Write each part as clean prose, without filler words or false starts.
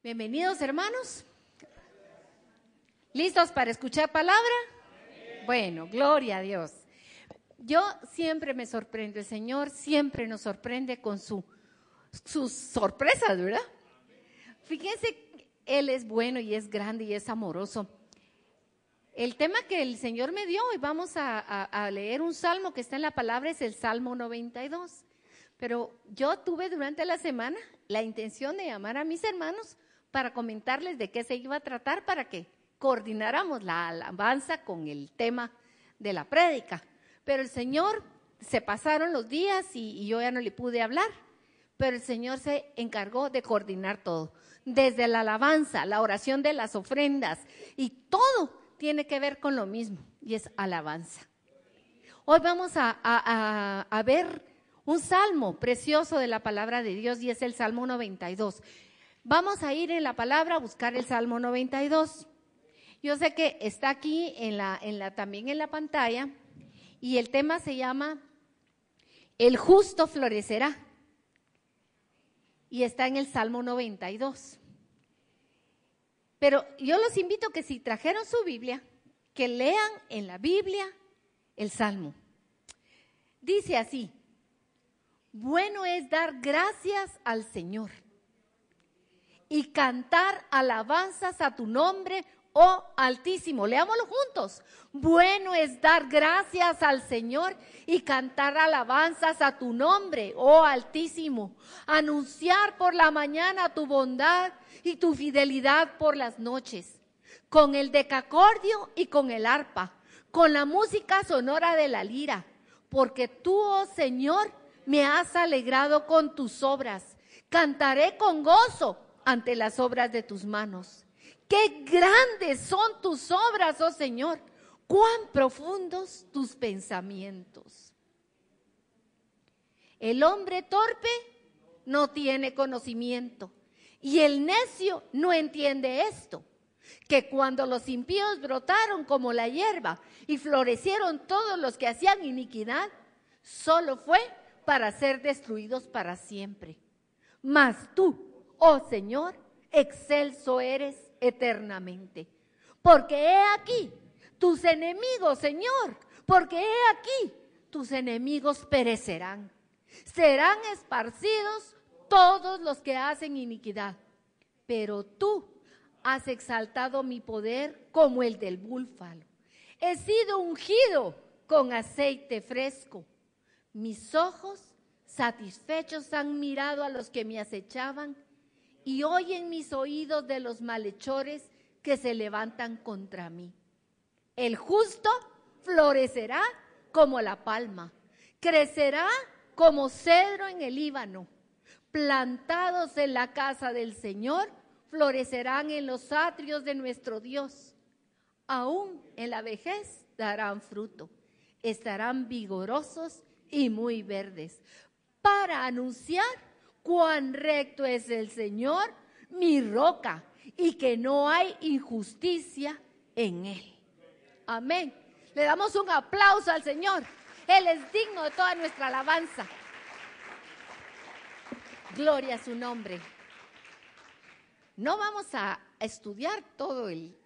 Bienvenidos, hermanos. ¿Listos para escuchar palabra? Bueno, gloria a Dios. Yo siempre me sorprendo, el Señor siempre nos sorprende con sus sorpresas, ¿verdad? Fíjense, Él es bueno y es grande y es amoroso. El tema que el Señor me dio, y vamos a leer un salmo que está en la palabra, es el Salmo 92. Pero yo tuve durante la semana la intención de llamar a mis hermanos para comentarles de qué se iba a tratar, para que coordináramos la alabanza con el tema de la prédica. Pero el Señor, se pasaron los días y yo ya no le pude hablar, pero el Señor se encargó de coordinar todo. Desde la alabanza, la oración de las ofrendas, y todo tiene que ver con lo mismo, y es alabanza. Hoy vamos a ver un salmo precioso de la palabra de Dios, y es el Salmo 92. Vamos a ir en la palabra a buscar el Salmo 92. Yo sé que está aquí también en la pantalla, y el tema se llama El justo florecerá, y está en el Salmo 92. Pero yo los invito que si trajeron su Biblia, que lean en la Biblia el Salmo. Dice así: bueno es dar gracias al Señor y cantar alabanzas a tu nombre, oh Altísimo. Leámoslo juntos. Bueno es dar gracias al Señor y cantar alabanzas a tu nombre, oh Altísimo. Anunciar por la mañana tu bondad y tu fidelidad por las noches, con el decacordio y con el arpa, con la música sonora de la lira, porque tú, oh Señor, me has alegrado con tus obras. Cantaré con gozo ante las obras de tus manos. ¡Qué grandes son tus obras, oh Señor! ¡Cuán profundos tus pensamientos! El hombre torpe no tiene conocimiento, y el necio no entiende esto, que cuando los impíos brotaron como la hierba y florecieron todos los que hacían iniquidad, solo fue para ser destruidos para siempre. Mas tú, oh Señor, excelso eres eternamente. Porque he aquí tus enemigos, Señor, porque he aquí tus enemigos perecerán. Serán esparcidos todos los que hacen iniquidad. Pero tú has exaltado mi poder como el del búfalo. He sido ungido con aceite fresco. Mis ojos satisfechos han mirado a los que me acechaban, y oyen mis oídos de los malhechores que se levantan contra mí. El justo florecerá como la palma, crecerá como cedro en el Líbano. Plantados en la casa del Señor, florecerán en los atrios de nuestro Dios. Aún en la vejez darán fruto, estarán vigorosos y muy verdes, para anunciar cuán recto es el Señor, mi roca, y que no hay injusticia en Él. Amén. Le damos un aplauso al Señor. Él es digno de toda nuestra alabanza. Gloria a su nombre. No vamos a estudiar todo el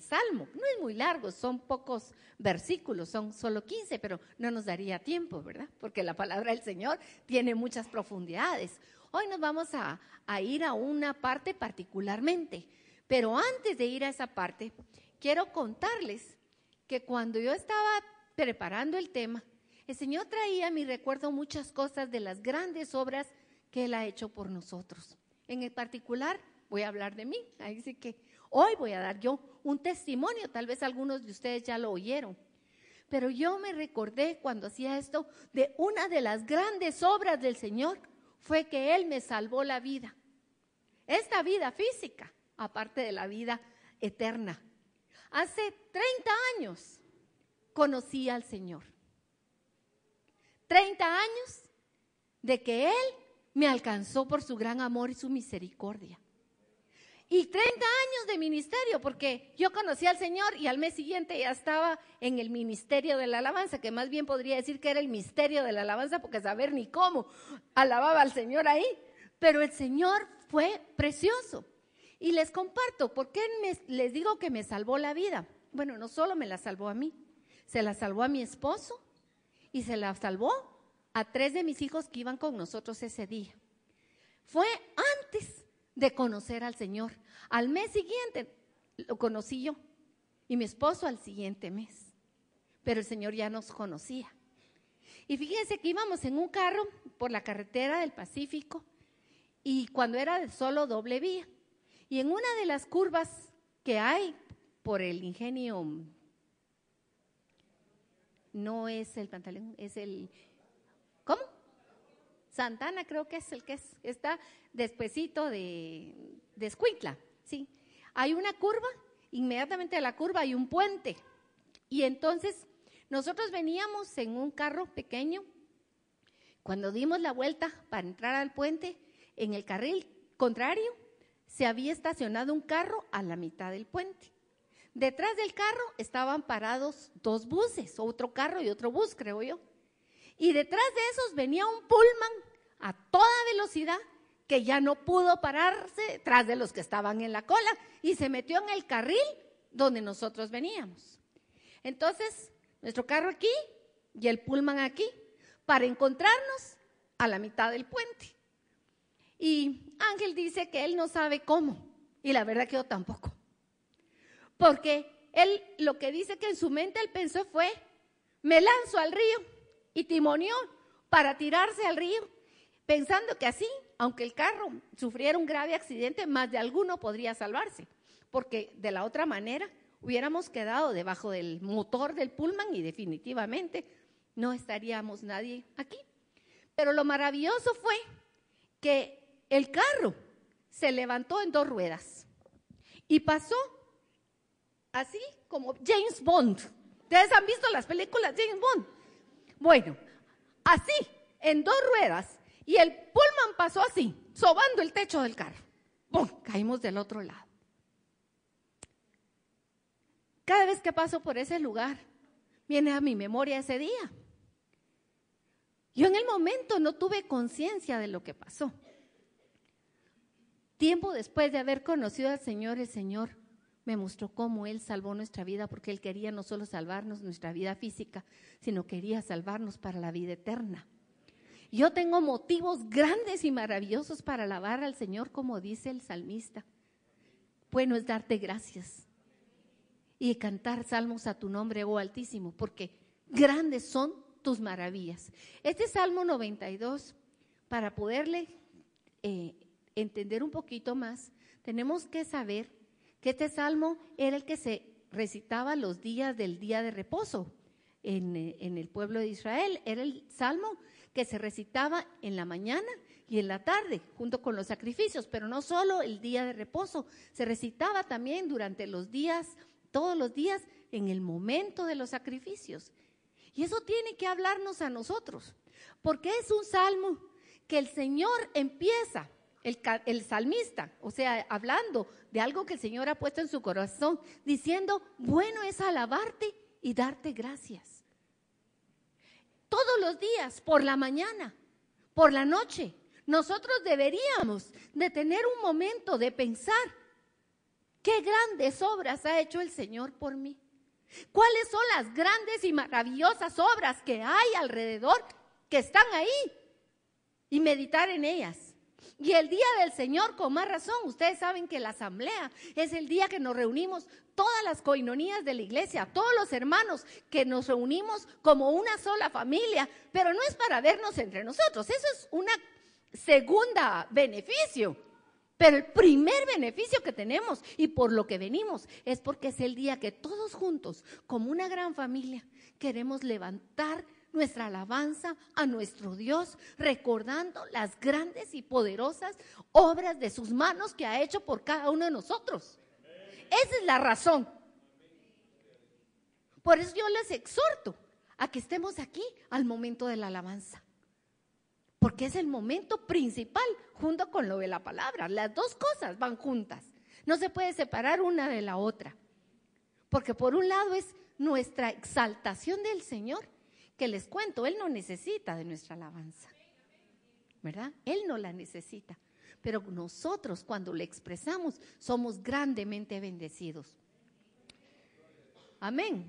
Salmo, no es muy largo, son pocos versículos, son solo 15, pero no nos daría tiempo, ¿verdad? Porque la palabra del Señor tiene muchas profundidades. Hoy nos vamos a ir a una parte particularmente, pero antes de ir a esa parte, quiero contarles que cuando yo estaba preparando el tema, el Señor traía a mi recuerdo muchas cosas de las grandes obras que Él ha hecho por nosotros. En el particular, voy a hablar de mí, así que hoy voy a dar yo un testimonio, tal vez algunos de ustedes ya lo oyeron, pero yo me recordé cuando hacía esto de una de las grandes obras del Señor, fue que Él me salvó la vida, esta vida física, aparte de la vida eterna. Hace 30 años conocí al Señor, 30 años de que Él me alcanzó por su gran amor y su misericordia. Y 30 años de ministerio, porque yo conocí al Señor y al mes siguiente ya estaba en el ministerio de la alabanza, que más bien podría decir que era el misterio de la alabanza, porque saber ni cómo alababa al Señor ahí. Pero el Señor fue precioso. Y les comparto, ¿por qué les digo que me salvó la vida? Bueno, no solo me la salvó a mí, se la salvó a mi esposo y se la salvó a 3 de mis hijos que iban con nosotros ese día. Fue antes de conocer al Señor. Al mes siguiente lo conocí yo y mi esposo al siguiente mes, pero el Señor ya nos conocía. Y fíjense que íbamos en un carro por la carretera del Pacífico y cuando era de solo doble vía. Y en una de las curvas que hay por el Ingenio, no es el Pantalón, es el, ¿cómo? Santana creo que es el que está despuesito de Escuintla, ¿sí? Hay una curva, inmediatamente a la curva hay un puente. Y entonces nosotros veníamos en un carro pequeño. Cuando dimos la vuelta para entrar al puente, en el carril contrario, se había estacionado un carro a la mitad del puente. Detrás del carro estaban parados 2 buses, otro carro y otro bus, creo yo. Y detrás de esos venía un Pullman a toda velocidad que ya no pudo pararse tras de los que estaban en la cola y se metió en el carril donde nosotros veníamos. Entonces, nuestro carro aquí y el Pullman aquí, para encontrarnos a la mitad del puente. Y Ángel dice que él no sabe cómo, y la verdad que yo tampoco. Porque él lo que dice que en su mente él pensó fue, me lanzo al río, y timoneó para tirarse al río, pensando que así, aunque el carro sufriera un grave accidente, más de alguno podría salvarse, porque de la otra manera hubiéramos quedado debajo del motor del Pullman y definitivamente no estaríamos nadie aquí. Pero lo maravilloso fue que el carro se levantó en 2 ruedas y pasó así como James Bond. ¿Ustedes han visto las películas de James Bond? Bueno, así, en 2 ruedas, y el Pullman pasó así, sobando el techo del carro. ¡Bum! Caímos del otro lado. Cada vez que paso por ese lugar, viene a mi memoria ese día. Yo en el momento no tuve conciencia de lo que pasó. Tiempo después de haber conocido al Señor, el Señor me mostró cómo Él salvó nuestra vida, porque Él quería no solo salvarnos nuestra vida física, sino quería salvarnos para la vida eterna. Yo tengo motivos grandes y maravillosos para alabar al Señor, como dice el salmista. Bueno es darte gracias y cantar salmos a tu nombre, oh Altísimo, porque grandes son tus maravillas. Este Salmo 92, para poderle entender un poquito más, tenemos que saber que este salmo era el que se recitaba los días del día de reposo en el pueblo de Israel. Era el salmo que se recitaba en la mañana y en la tarde, junto con los sacrificios, pero no solo el día de reposo, se recitaba también durante los días, todos los días, en el momento de los sacrificios. Y eso tiene que hablarnos a nosotros, porque es un salmo que el Señor empieza, el salmista, o sea, hablando de algo que el Señor ha puesto en su corazón, diciendo, bueno es alabarte y darte gracias. Todos los días, por la mañana, por la noche, nosotros deberíamos de tener un momento de pensar, qué grandes obras ha hecho el Señor por mí. ¿Cuáles son las grandes y maravillosas obras que hay alrededor que están ahí? Y meditar en ellas. Y el día del Señor, con más razón, ustedes saben que la asamblea es el día que nos reunimos todas las coinonías de la iglesia, todos los hermanos que nos reunimos como una sola familia, pero no es para vernos entre nosotros, eso es una segunda beneficio. Pero el primer beneficio que tenemos y por lo que venimos es porque es el día que todos juntos, como una gran familia, queremos levantar nuestra alabanza a nuestro Dios, recordando las grandes y poderosas obras de sus manos que ha hecho por cada uno de nosotros. Esa es la razón. Por eso yo les exhorto a que estemos aquí al momento de la alabanza. Porque es el momento principal junto con lo de la palabra. Las 2 cosas van juntas. No se puede separar una de la otra. Porque por un lado es nuestra exaltación del Señor, que les cuento, Él no necesita de nuestra alabanza, ¿verdad? Él no la necesita. pero nosotros cuando le expresamos somos grandemente bendecidos. Amén.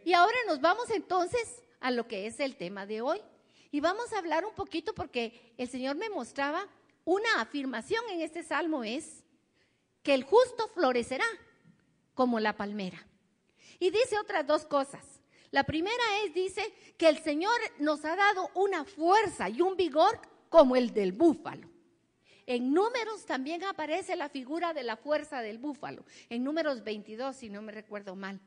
Y ahora nos vamos entonces a lo que es el tema de hoy. Y vamos a hablar un poquito porque el Señor me mostraba una afirmación en este salmo, es que el justo florecerá como la palmera. Y dice otras dos cosas. La primera dice que el Señor nos ha dado una fuerza y un vigor como el del búfalo. En Números también aparece la figura de la fuerza del búfalo, en Números 22, si no me recuerdo mal.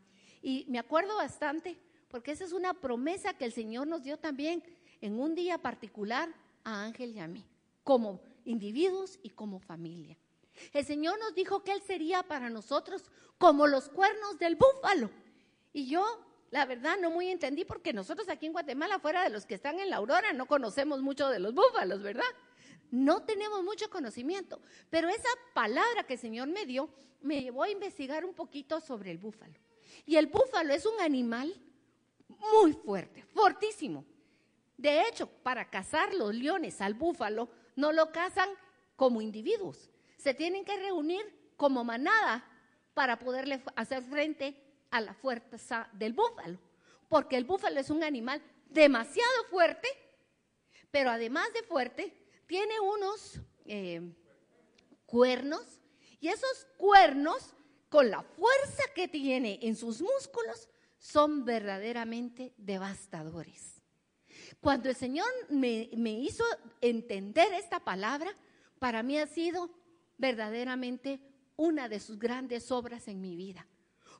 Y me acuerdo bastante, porque esa es una promesa que el Señor nos dio también en un día particular a Ángel y a mí, como individuos y como familia. El Señor nos dijo que Él sería para nosotros como los cuernos del búfalo. Y yo, la verdad, no muy entendí, porque nosotros aquí en Guatemala, fuera de los que están en la Aurora, no conocemos mucho de los búfalos, ¿verdad? No tenemos mucho conocimiento, pero esa palabra que el Señor me dio, me llevó a investigar un poquito sobre el búfalo. Y el búfalo es un animal muy fuerte, fortísimo. De hecho, para cazar los leones al búfalo, no lo cazan como individuos. Se tienen que reunir como manada para poderle hacer frente a la fuerza del búfalo. Porque el búfalo es un animal demasiado fuerte, pero además de fuerte, tiene unos cuernos, y esos cuernos, con la fuerza que tiene en sus músculos, son verdaderamente devastadores. Cuando el Señor me hizo entender esta palabra, para mí ha sido verdaderamente una de sus grandes obras en mi vida.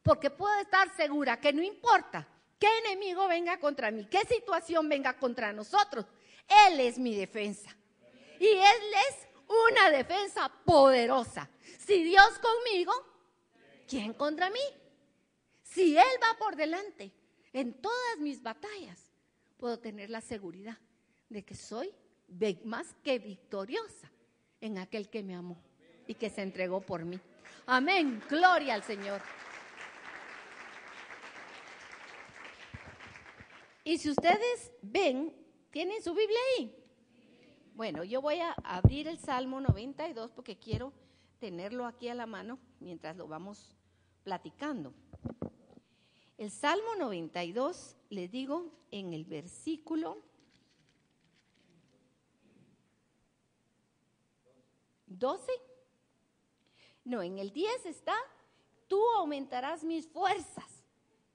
Porque puedo estar segura que no importa qué enemigo venga contra mí, qué situación venga contra nosotros, Él es mi defensa. Y Él es una defensa poderosa. Si Dios conmigo, ¿quién contra mí? Si Él va por delante en todas mis batallas, puedo tener la seguridad de que soy más que victoriosa en aquel que me amó y que se entregó por mí. Amén, gloria al Señor. Y si ustedes ven, ¿tienen su Biblia ahí? Bueno, yo voy a abrir el Salmo 92 porque quiero tenerlo aquí a la mano mientras lo vamos platicando. El Salmo 92, les digo, en el versículo 12, no, en el 10 está: tú aumentarás mis fuerzas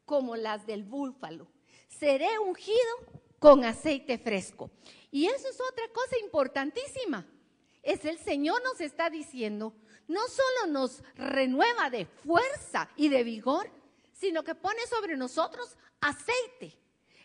como las del búfalo, seré ungido con aceite fresco. Y eso es otra cosa importantísima. El Señor nos está diciendo, no solo nos renueva de fuerza y de vigor, sino que pone sobre nosotros aceite.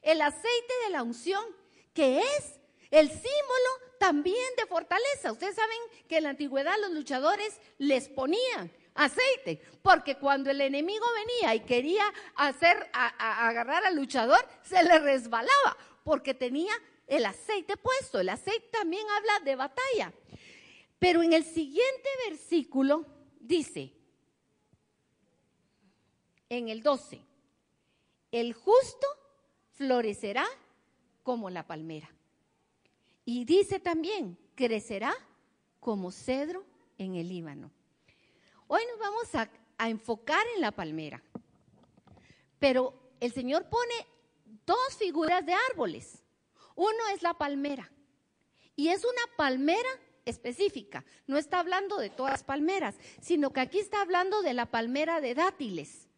El aceite de la unción, que es el símbolo también de fortaleza. Ustedes saben que en la antigüedad los luchadores les ponían aceite, porque cuando el enemigo venía y quería agarrar al luchador, se le resbalaba, porque tenía el aceite puesto. El aceite también habla de batalla. Pero en el siguiente versículo dice, en el 12, el justo florecerá como la palmera. Y dice también, crecerá como cedro en el Líbano. Hoy nos vamos a enfocar en la palmera, pero el Señor pone dos figuras de árboles. Uno es la palmera, y es una palmera específica. No está hablando de todas las palmeras, sino que aquí está hablando de la palmera de dátiles,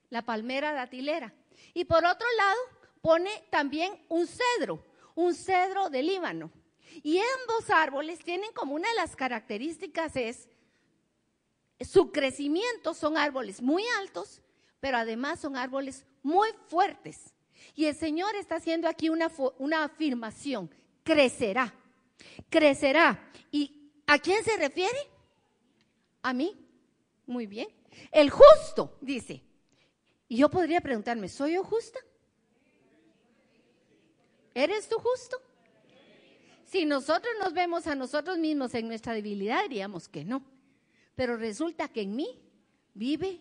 la palmera datilera. Y por otro lado, pone también un cedro de Líbano. Y ambos árboles tienen como una de las características es su crecimiento. Son árboles muy altos, pero además son árboles muy fuertes. Y el Señor está haciendo aquí una afirmación: crecerá. ¿Y a quién se refiere? A mí. Muy bien. El justo, dice. Y yo podría preguntarme, ¿soy yo justa? ¿Eres tú justo? Si nosotros nos vemos a nosotros mismos en nuestra debilidad, diríamos que no. Pero resulta que en mí vive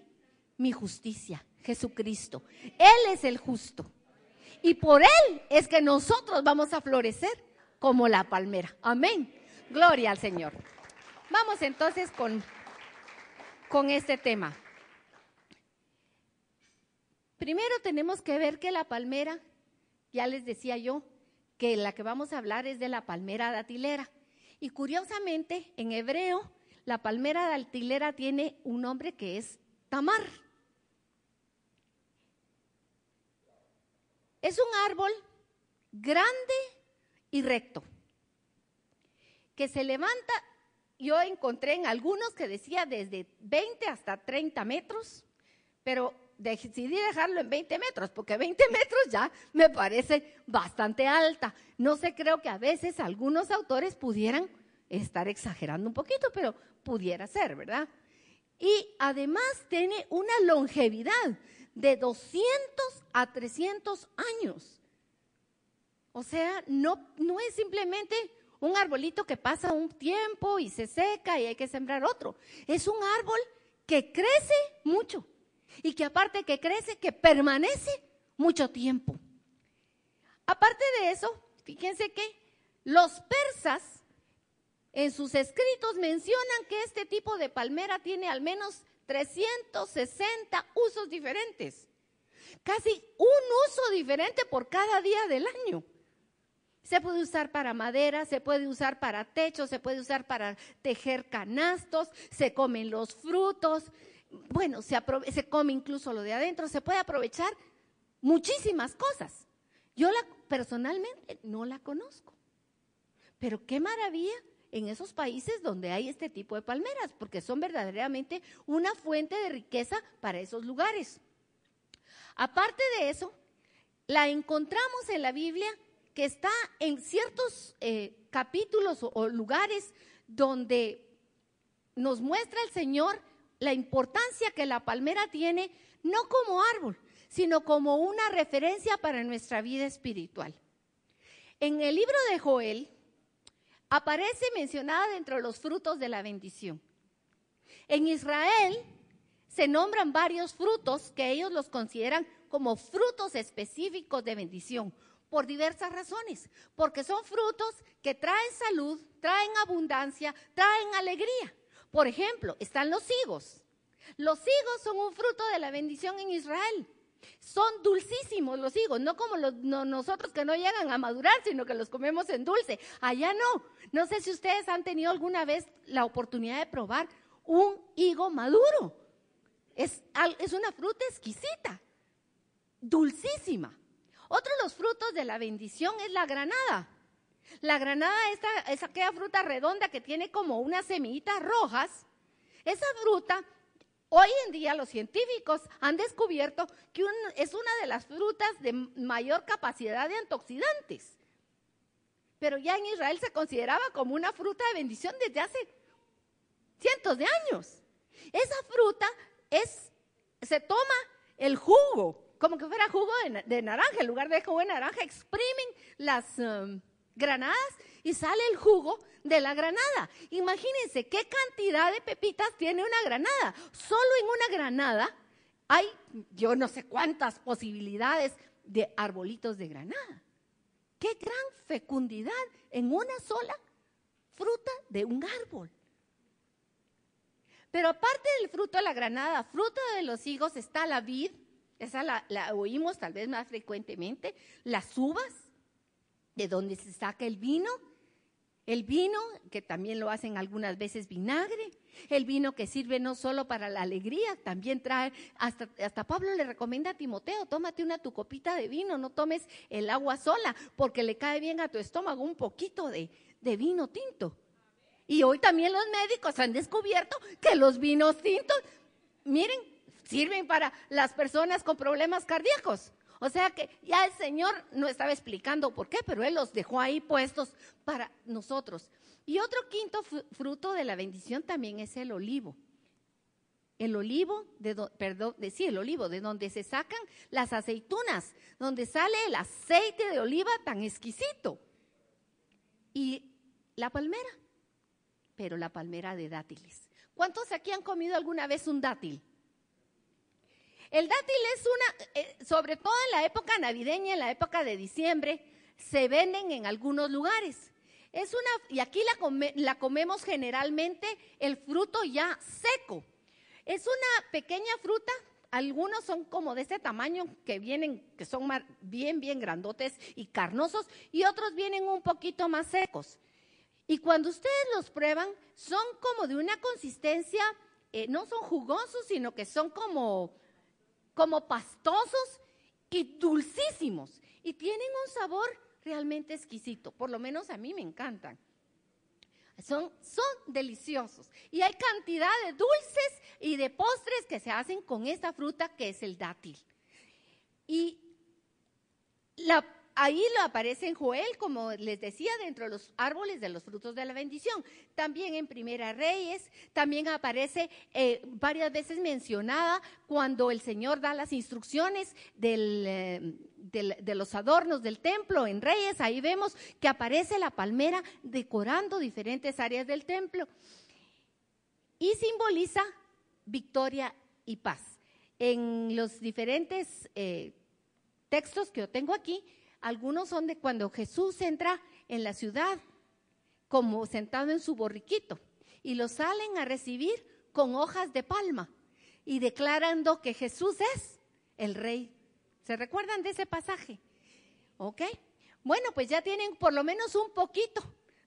mi justicia, Jesucristo. Él es el justo. Y por Él es que nosotros vamos a florecer como la palmera. Amén. Gloria al Señor. Vamos entonces con este tema. Primero tenemos que ver que la palmera, ya les decía yo, que la que vamos a hablar es de la palmera datilera. Y curiosamente, en hebreo, la palmera datilera tiene un nombre que es tamar. Es un árbol grande y recto, que se levanta. Yo encontré en algunos que decía desde 20 hasta 30 metros, pero decidí dejarlo en 20 metros, porque 20 metros ya me parece bastante alta. No sé, creo que a veces algunos autores pudieran estar exagerando un poquito, pero pudiera ser, ¿verdad? Y además tiene una longevidad de 200 a 300 años. O sea, no es simplemente un arbolito que pasa un tiempo y se seca y hay que sembrar otro. Es un árbol que crece mucho y que aparte que crece, que permanece mucho tiempo. Aparte de eso, fíjense que los persas en sus escritos mencionan que este tipo de palmera tiene al menos 360 usos diferentes. Casi un uso diferente por cada día del año. Se puede usar para madera, se puede usar para techos, se puede usar para tejer canastos, se comen los frutos, bueno, se come incluso lo de adentro, se puede aprovechar muchísimas cosas. Yo personalmente no la conozco, pero qué maravilla en esos países donde hay este tipo de palmeras, porque son verdaderamente una fuente de riqueza para esos lugares. Aparte de eso, la encontramos en la Biblia, que está en ciertos capítulos o lugares donde nos muestra el Señor la importancia que la palmera tiene, no como árbol, sino como una referencia para nuestra vida espiritual. En el libro de Joel aparece mencionada dentro de los frutos de la bendición. En Israel se nombran varios frutos que ellos los consideran como frutos específicos de bendición, por diversas razones, porque son frutos que traen salud, traen abundancia, traen alegría. Por ejemplo, están los higos. Los higos son un fruto de la bendición en Israel. Son dulcísimos los higos, no como nosotros que no llegan a madurar, sino que los comemos en dulce. Allá no. No sé si ustedes han tenido alguna vez la oportunidad de probar un higo maduro. Es una fruta exquisita, dulcísima. Otro de los frutos de la bendición es la granada. La granada es aquella fruta redonda que tiene como unas semillitas rojas. Esa fruta, hoy en día los científicos han descubierto que es una de las frutas de mayor capacidad de antioxidantes. Pero ya en Israel se consideraba como una fruta de bendición desde hace cientos de años. Esa fruta se toma el jugo, como que fuera jugo de naranja. En lugar de jugo de naranja, exprimen las granadas y sale el jugo de la granada. Imagínense qué cantidad de pepitas tiene una granada. Solo en una granada hay yo no sé cuántas posibilidades de arbolitos de granada. Qué gran fecundidad en una sola fruta de un árbol. Pero aparte del fruto de la granada, fruto de los higos, está la vid. Esa la oímos tal vez más frecuentemente. Las uvas, de donde se saca el vino, que también lo hacen algunas veces vinagre, el vino que sirve no solo para la alegría, también trae, hasta Pablo le recomienda a Timoteo, tómate tu copita de vino, no tomes el agua sola, porque le cae bien a tu estómago un poquito de vino tinto. Y hoy también los médicos han descubierto que los vinos tintos, miren, sirven para las personas con problemas cardíacos. O sea que ya el Señor no estaba explicando por qué, pero Él los dejó ahí puestos para nosotros. Y otro quinto fruto de la bendición también es el olivo. El olivo, el olivo, de donde se sacan las aceitunas, donde sale el aceite de oliva tan exquisito. Y la palmera, pero la palmera de dátiles. ¿Cuántos aquí han comido alguna vez un dátil? El dátil es sobre todo en la época navideña, en la época de diciembre, se venden en algunos lugares. Y aquí la comemos generalmente el fruto ya seco. Es una pequeña fruta, algunos son como de este tamaño que son bien grandotes y carnosos, y otros vienen un poquito más secos. Y cuando ustedes los prueban, son como de una consistencia, no son jugosos, sino que son como pastosos y dulcísimos. Y tienen un sabor realmente exquisito, por lo menos a mí me encantan. Son deliciosos. Y hay cantidad de dulces y de postres que se hacen con esta fruta que es el dátil. Y ahí lo aparece en Joel, como les decía, dentro de los árboles de los frutos de la bendición. También en Primera Reyes, también aparece varias veces mencionada cuando el Señor da las instrucciones de los adornos del templo en Reyes. Ahí vemos que aparece la palmera decorando diferentes áreas del templo y simboliza victoria y paz. En los diferentes textos que yo tengo aquí, algunos son de cuando Jesús entra en la ciudad, como sentado en su borriquito, y lo salen a recibir con hojas de palma y declarando que Jesús es el Rey. ¿Se recuerdan de ese pasaje? ¿Ok? Bueno, pues ya tienen por lo menos un poquito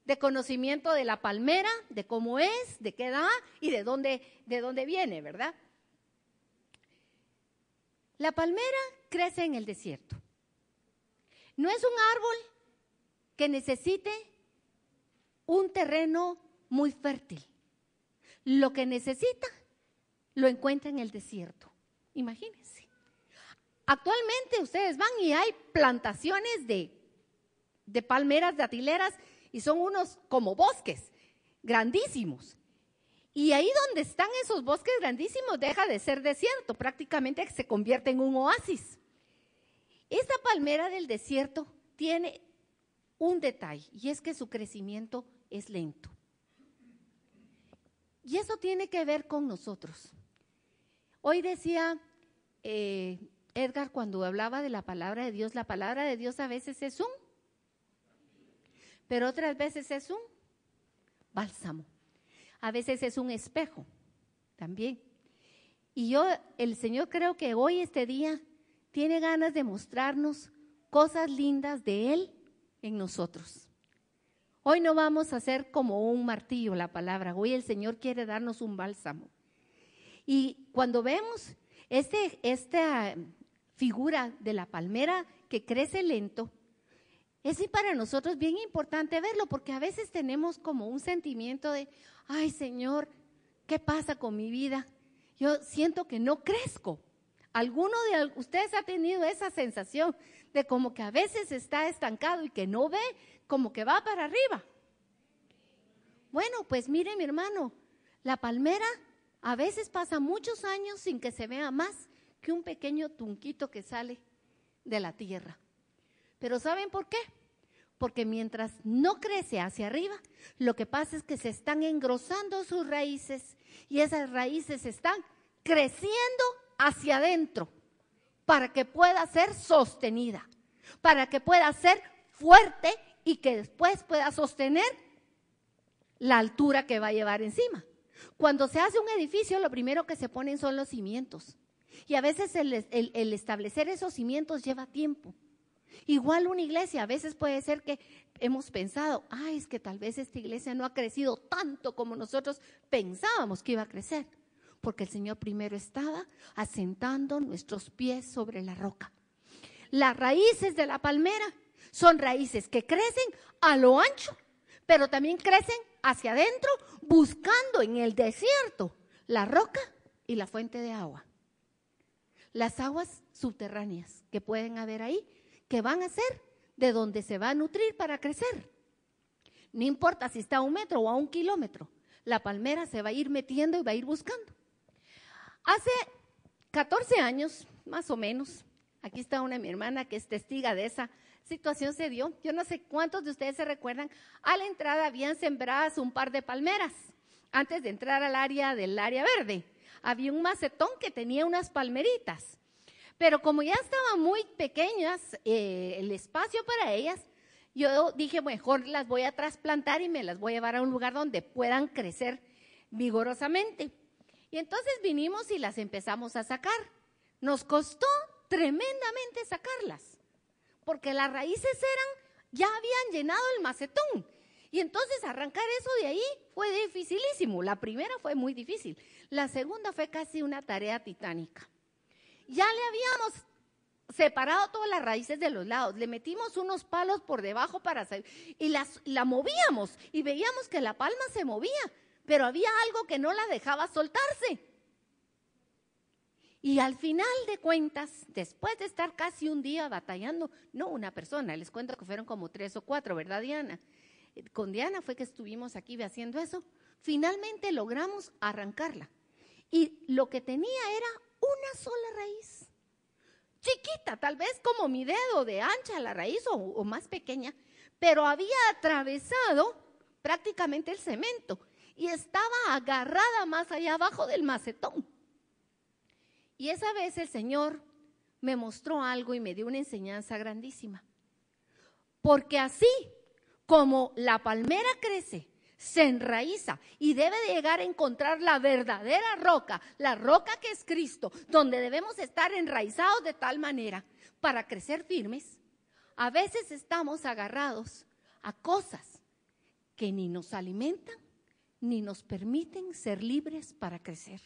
de conocimiento de la palmera, de cómo es, de qué da y de dónde viene, ¿verdad? La palmera crece en el desierto. No es un árbol que necesite un terreno muy fértil. Lo que necesita lo encuentra en el desierto. Imagínense. Actualmente ustedes van y hay plantaciones de palmeras datileras y son unos como bosques grandísimos. Y ahí donde están esos bosques grandísimos deja de ser desierto, prácticamente se convierte en un oasis. Esta palmera del desierto tiene un detalle y es que su crecimiento es lento. Y eso tiene que ver con nosotros. Hoy decía Edgar cuando hablaba de la palabra de Dios, la palabra de Dios a veces es pero otras veces es un bálsamo. A veces es un espejo también. Y el Señor creo que hoy, este día, tiene ganas de mostrarnos cosas lindas de Él en nosotros. Hoy no vamos a hacer como un martillo la palabra, hoy el Señor quiere darnos un bálsamo. Y cuando vemos esta figura de la palmera que crece lento, es para nosotros bien importante verlo, porque a veces tenemos como un sentimiento de, ay Señor, ¿qué pasa con mi vida? Yo siento que no crezco. ¿Alguno de ustedes ha tenido esa sensación de como que a veces está estancado y que no ve, como que va para arriba? Bueno, pues mire mi hermano, la palmera a veces pasa muchos años sin que se vea más que un pequeño tunquito que sale de la tierra. Pero ¿saben por qué? Porque mientras no crece hacia arriba, lo que pasa es que se están engrosando sus raíces y esas raíces están creciendo hacia adentro para que pueda ser sostenida, para que pueda ser fuerte y que después pueda sostener la altura que va a llevar encima. Cuando se hace un edificio, lo primero que se ponen son los cimientos y a veces el establecer esos cimientos lleva tiempo. Igual una iglesia, a veces puede ser que hemos pensado, ay, es que tal vez esta iglesia no ha crecido tanto como nosotros pensábamos que iba a crecer, porque el Señor primero estaba asentando nuestros pies sobre la roca. Las raíces de la palmera son raíces que crecen a lo ancho, pero también crecen hacia adentro, buscando en el desierto la roca y la fuente de agua. Las aguas subterráneas que pueden haber ahí, que van a ser de donde se va a nutrir para crecer. No importa si está a 1 metro o a 1 kilómetro, la palmera se va a ir metiendo y va a ir buscando. Hace 14 años, más o menos, aquí está una de mi hermana que es testiga de esa situación se dio. Yo no sé cuántos de ustedes se recuerdan, a la entrada habían sembradas un par de palmeras, antes de entrar al área verde. Había un macetón que tenía unas palmeritas. Pero como ya estaban muy pequeñas, el espacio para ellas, Yo dije, mejor las voy a trasplantar y me las voy a llevar a un lugar donde puedan crecer vigorosamente. Y entonces vinimos y las empezamos a sacar. Nos costó tremendamente sacarlas, porque las raíces ya habían llenado el macetón. Y entonces arrancar eso de ahí fue dificilísimo. La primera fue muy difícil. La segunda fue casi una tarea titánica. Ya le habíamos separado todas las raíces de los lados, le metimos unos palos por debajo y la movíamos y veíamos que la palma se movía, pero había algo que no la dejaba soltarse. Y al final de cuentas, después de estar casi un día batallando, no una persona, les cuento que fueron como 3 o 4, ¿verdad, Diana? Con Diana fue que estuvimos aquí haciendo eso. Finalmente logramos arrancarla. Y lo que tenía era una sola raíz. Chiquita, tal vez como mi dedo de ancha la raíz o más pequeña, pero había atravesado prácticamente el cemento y estaba agarrada más allá abajo del macetón. Y esa vez el Señor me mostró algo y me dio una enseñanza grandísima. Porque así como la palmera crece, se enraiza y debe de llegar a encontrar la verdadera roca, la roca que es Cristo, donde debemos estar enraizados de tal manera para crecer firmes. A veces estamos agarrados a cosas que ni nos alimentan ni nos permiten ser libres para crecer.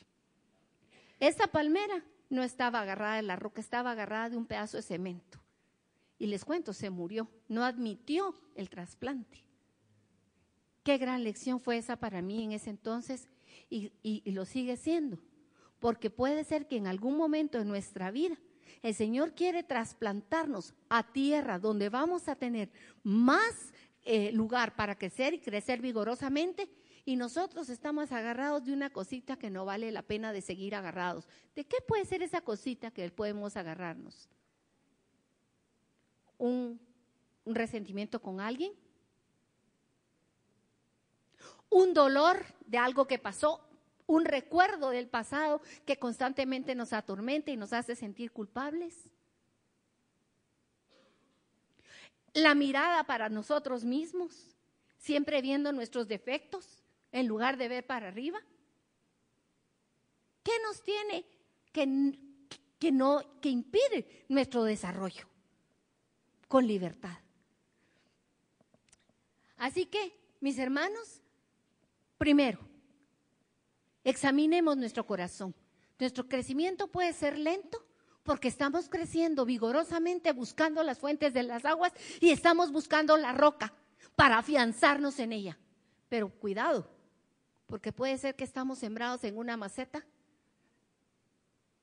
Esa palmera no estaba agarrada de la roca, estaba agarrada de un pedazo de cemento. Y les cuento, se murió, no admitió el trasplante. Qué gran lección fue esa para mí en ese entonces y lo sigue siendo, porque puede ser que en algún momento de nuestra vida el Señor quiere trasplantarnos a tierra donde vamos a tener más lugar para crecer y crecer vigorosamente, y nosotros estamos agarrados de una cosita que no vale la pena de seguir agarrados. ¿De qué puede ser esa cosita que podemos agarrarnos? ¿Un resentimiento con alguien? ¿Un dolor de algo que pasó? ¿Un recuerdo del pasado que constantemente nos atormenta y nos hace sentir culpables? ¿La mirada para nosotros mismos, siempre viendo nuestros defectos en lugar de ver para arriba? ¿Qué nos tiene que impide nuestro desarrollo con libertad? Así que, mis hermanos, primero, examinemos nuestro corazón. Nuestro crecimiento puede ser lento porque estamos creciendo vigorosamente buscando las fuentes de las aguas y estamos buscando la roca para afianzarnos en ella. Pero cuidado, porque puede ser que estamos sembrados en una maceta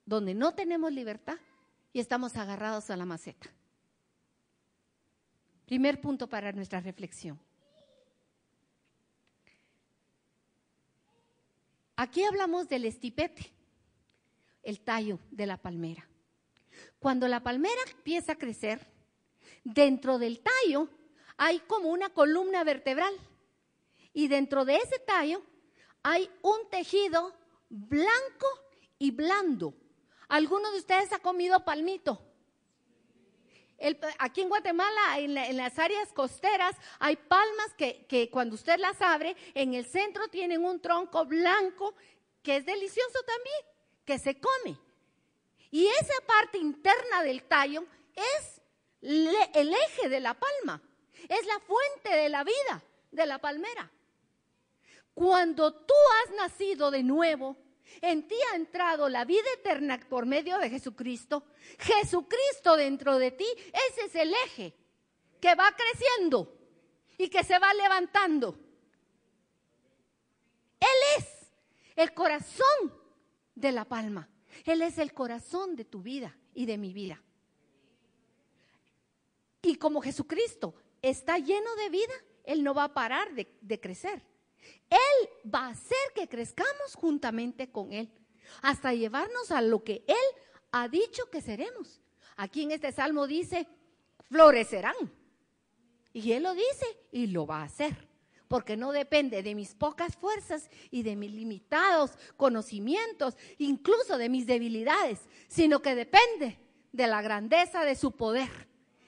donde no tenemos libertad y estamos agarrados a la maceta. Primer punto para nuestra reflexión. Aquí hablamos del estipete, el tallo de la palmera. Cuando la palmera empieza a crecer, dentro del tallo hay como una columna vertebral y dentro de ese tallo hay un tejido blanco y blando. ¿Alguno de ustedes ha comido palmito? Aquí en Guatemala, en las áreas costeras, hay palmas que cuando usted las abre, en el centro tienen un tronco blanco que es delicioso también, que se come. Y esa parte interna del tallo es el eje de la palma, es la fuente de la vida de la palmera. Cuando tú has nacido de nuevo, en ti ha entrado la vida eterna por medio de Jesucristo. Jesucristo dentro de ti, ese es el eje que va creciendo y que se va levantando. Él es el corazón de la palma. Él es el corazón de tu vida y de mi vida. Y como Jesucristo está lleno de vida, Él no va a parar de crecer. Él va a hacer que crezcamos juntamente con Él, hasta llevarnos a lo que Él ha dicho que seremos. Aquí en este salmo dice, florecerán. Y Él lo dice y lo va a hacer, porque no depende de mis pocas fuerzas y de mis limitados conocimientos, incluso de mis debilidades, sino que depende de la grandeza de su poder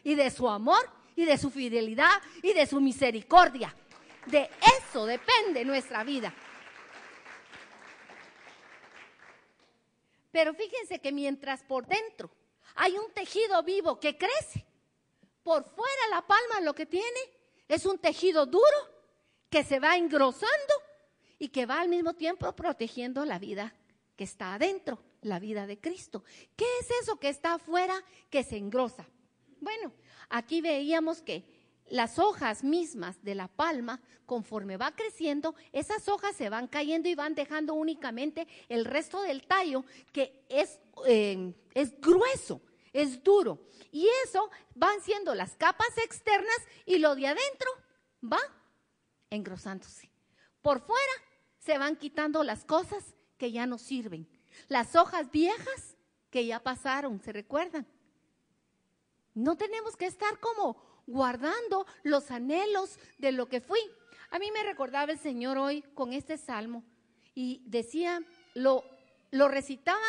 y de su amor y de su fidelidad y de su misericordia. De eso depende nuestra vida. Pero fíjense que mientras por dentro hay un tejido vivo que crece, por fuera la palma lo que tiene es un tejido duro que se va engrosando y que va al mismo tiempo protegiendo la vida que está adentro, la vida de Cristo. ¿Qué es eso que está afuera que se engrosa? Bueno, aquí veíamos que las hojas mismas de la palma, conforme va creciendo, esas hojas se van cayendo y van dejando únicamente el resto del tallo, que es grueso, es duro. Y eso van siendo las capas externas y lo de adentro va engrosándose. Por fuera se van quitando las cosas que ya no sirven. Las hojas viejas que ya pasaron, ¿se recuerdan? No tenemos que estar como guardando los anhelos de lo que fui. A mí me recordaba el Señor hoy con este salmo y decía, lo recitaban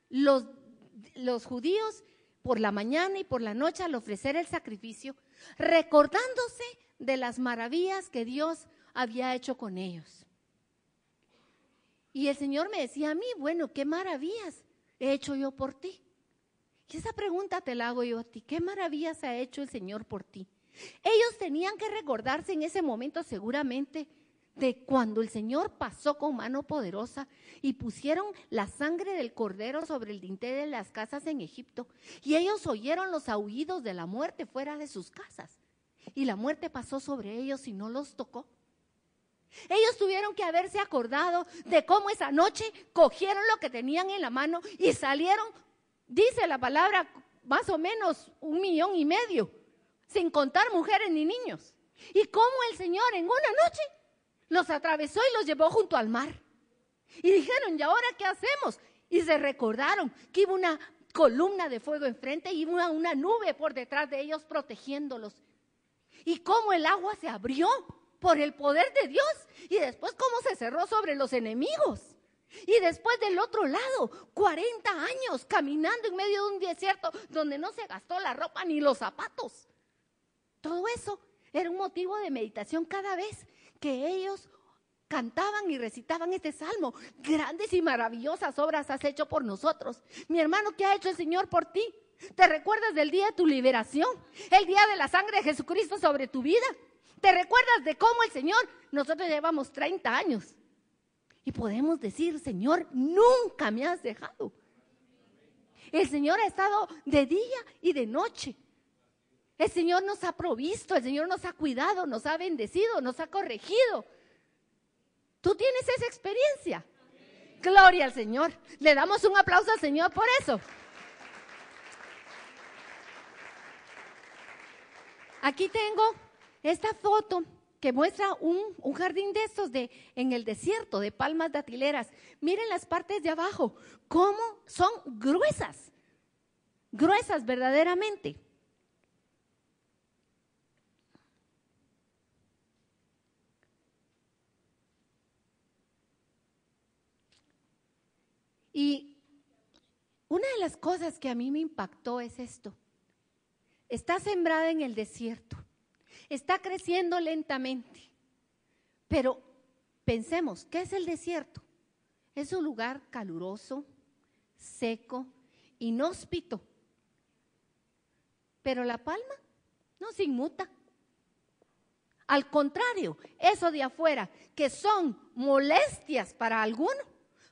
los judíos por la mañana y por la noche al ofrecer el sacrificio, recordándose de las maravillas que Dios había hecho con ellos. Y el Señor me decía a mí, bueno, ¿qué maravillas he hecho yo por ti? Y esa pregunta te la hago yo a ti, ¿qué maravillas ha hecho el Señor por ti? Ellos tenían que recordarse en ese momento seguramente de cuando el Señor pasó con mano poderosa y pusieron la sangre del cordero sobre el dintel de las casas en Egipto. Y ellos oyeron los aullidos de la muerte fuera de sus casas. Y la muerte pasó sobre ellos y no los tocó. Ellos tuvieron que haberse acordado de cómo esa noche cogieron lo que tenían en la mano y salieron, dice la palabra, más o menos 1,5 millones, sin contar mujeres ni niños. Y cómo el Señor en una noche los atravesó y los llevó junto al mar. Y dijeron, ¿y ahora qué hacemos? Y se recordaron que iba una columna de fuego enfrente y iba una nube por detrás de ellos protegiéndolos. Y cómo el agua se abrió por el poder de Dios. Y después cómo se cerró sobre los enemigos. Y después del otro lado, 40 años caminando en medio de un desierto donde no se gastó la ropa ni los zapatos. Todo eso era un motivo de meditación cada vez que ellos cantaban y recitaban este salmo. Grandes y maravillosas obras has hecho por nosotros. Mi hermano, ¿qué ha hecho el Señor por ti? ¿Te recuerdas del día de tu liberación? El día de la sangre de Jesucristo sobre tu vida. ¿Te recuerdas de cómo el Señor, nosotros llevamos 30 años? Y podemos decir, Señor, nunca me has dejado. El Señor ha estado de día y de noche. El Señor nos ha provisto, el Señor nos ha cuidado, nos ha bendecido, nos ha corregido. ¿Tú tienes esa experiencia? Gloria al Señor. Le damos un aplauso al Señor por eso. Aquí tengo esta foto que muestra un jardín de estos en el desierto de palmas datileras. Miren las partes de abajo, cómo son gruesas, gruesas verdaderamente. Y una de las cosas que a mí me impactó es esto. Está sembrada en el desierto, está creciendo lentamente, pero pensemos, ¿qué es el desierto? Es un lugar caluroso, seco, inhóspito, pero la palma no se inmuta. Al contrario, eso de afuera, que son molestias para algunos,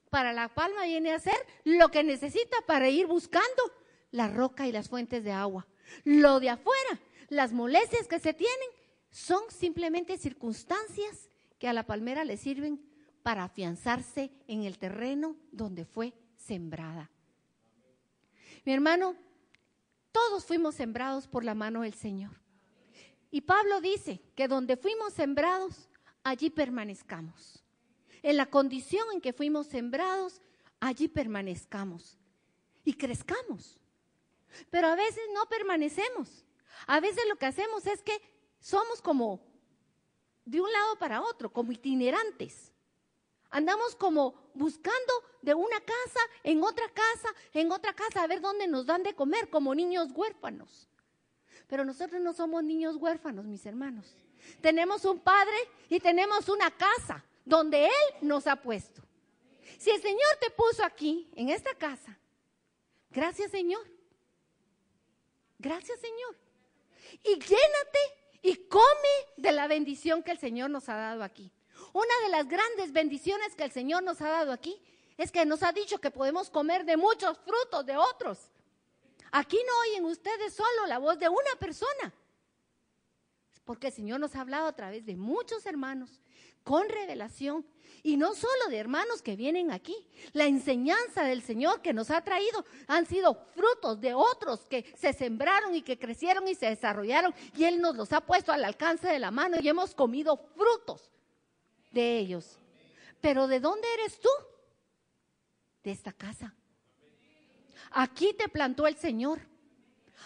para la palma viene a ser lo que necesita para ir buscando la roca y las fuentes de agua. Lo de afuera, las molestias que se tienen, son simplemente circunstancias que a la palmera le sirven para afianzarse en el terreno donde fue sembrada. Mi hermano, todos fuimos sembrados por la mano del Señor. Y Pablo dice que donde fuimos sembrados, allí permanezcamos. En la condición en que fuimos sembrados, allí permanezcamos y crezcamos. Pero a veces no permanecemos. A veces lo que hacemos es que somos como de un lado para otro, como itinerantes. Andamos como buscando de una casa, en otra casa, a ver dónde nos dan de comer, como niños huérfanos. Pero nosotros no somos niños huérfanos, mis hermanos. Tenemos un Padre y tenemos una casa donde Él nos ha puesto. Si el Señor te puso aquí, en esta casa, gracias Señor. Gracias Señor. Y llénate y come de la bendición que el Señor nos ha dado aquí. Una de las grandes bendiciones que el Señor nos ha dado aquí es que nos ha dicho que podemos comer de muchos frutos de otros. Aquí no oyen ustedes solo la voz de una persona, porque el Señor nos ha hablado a través de muchos hermanos, con revelación, y no solo de hermanos que vienen aquí. La enseñanza del Señor que nos ha traído han sido frutos de otros que se sembraron y que crecieron y se desarrollaron, y Él nos los ha puesto al alcance de la mano y hemos comido frutos de ellos. Pero ¿de dónde eres tú? De esta casa. Aquí te plantó el Señor.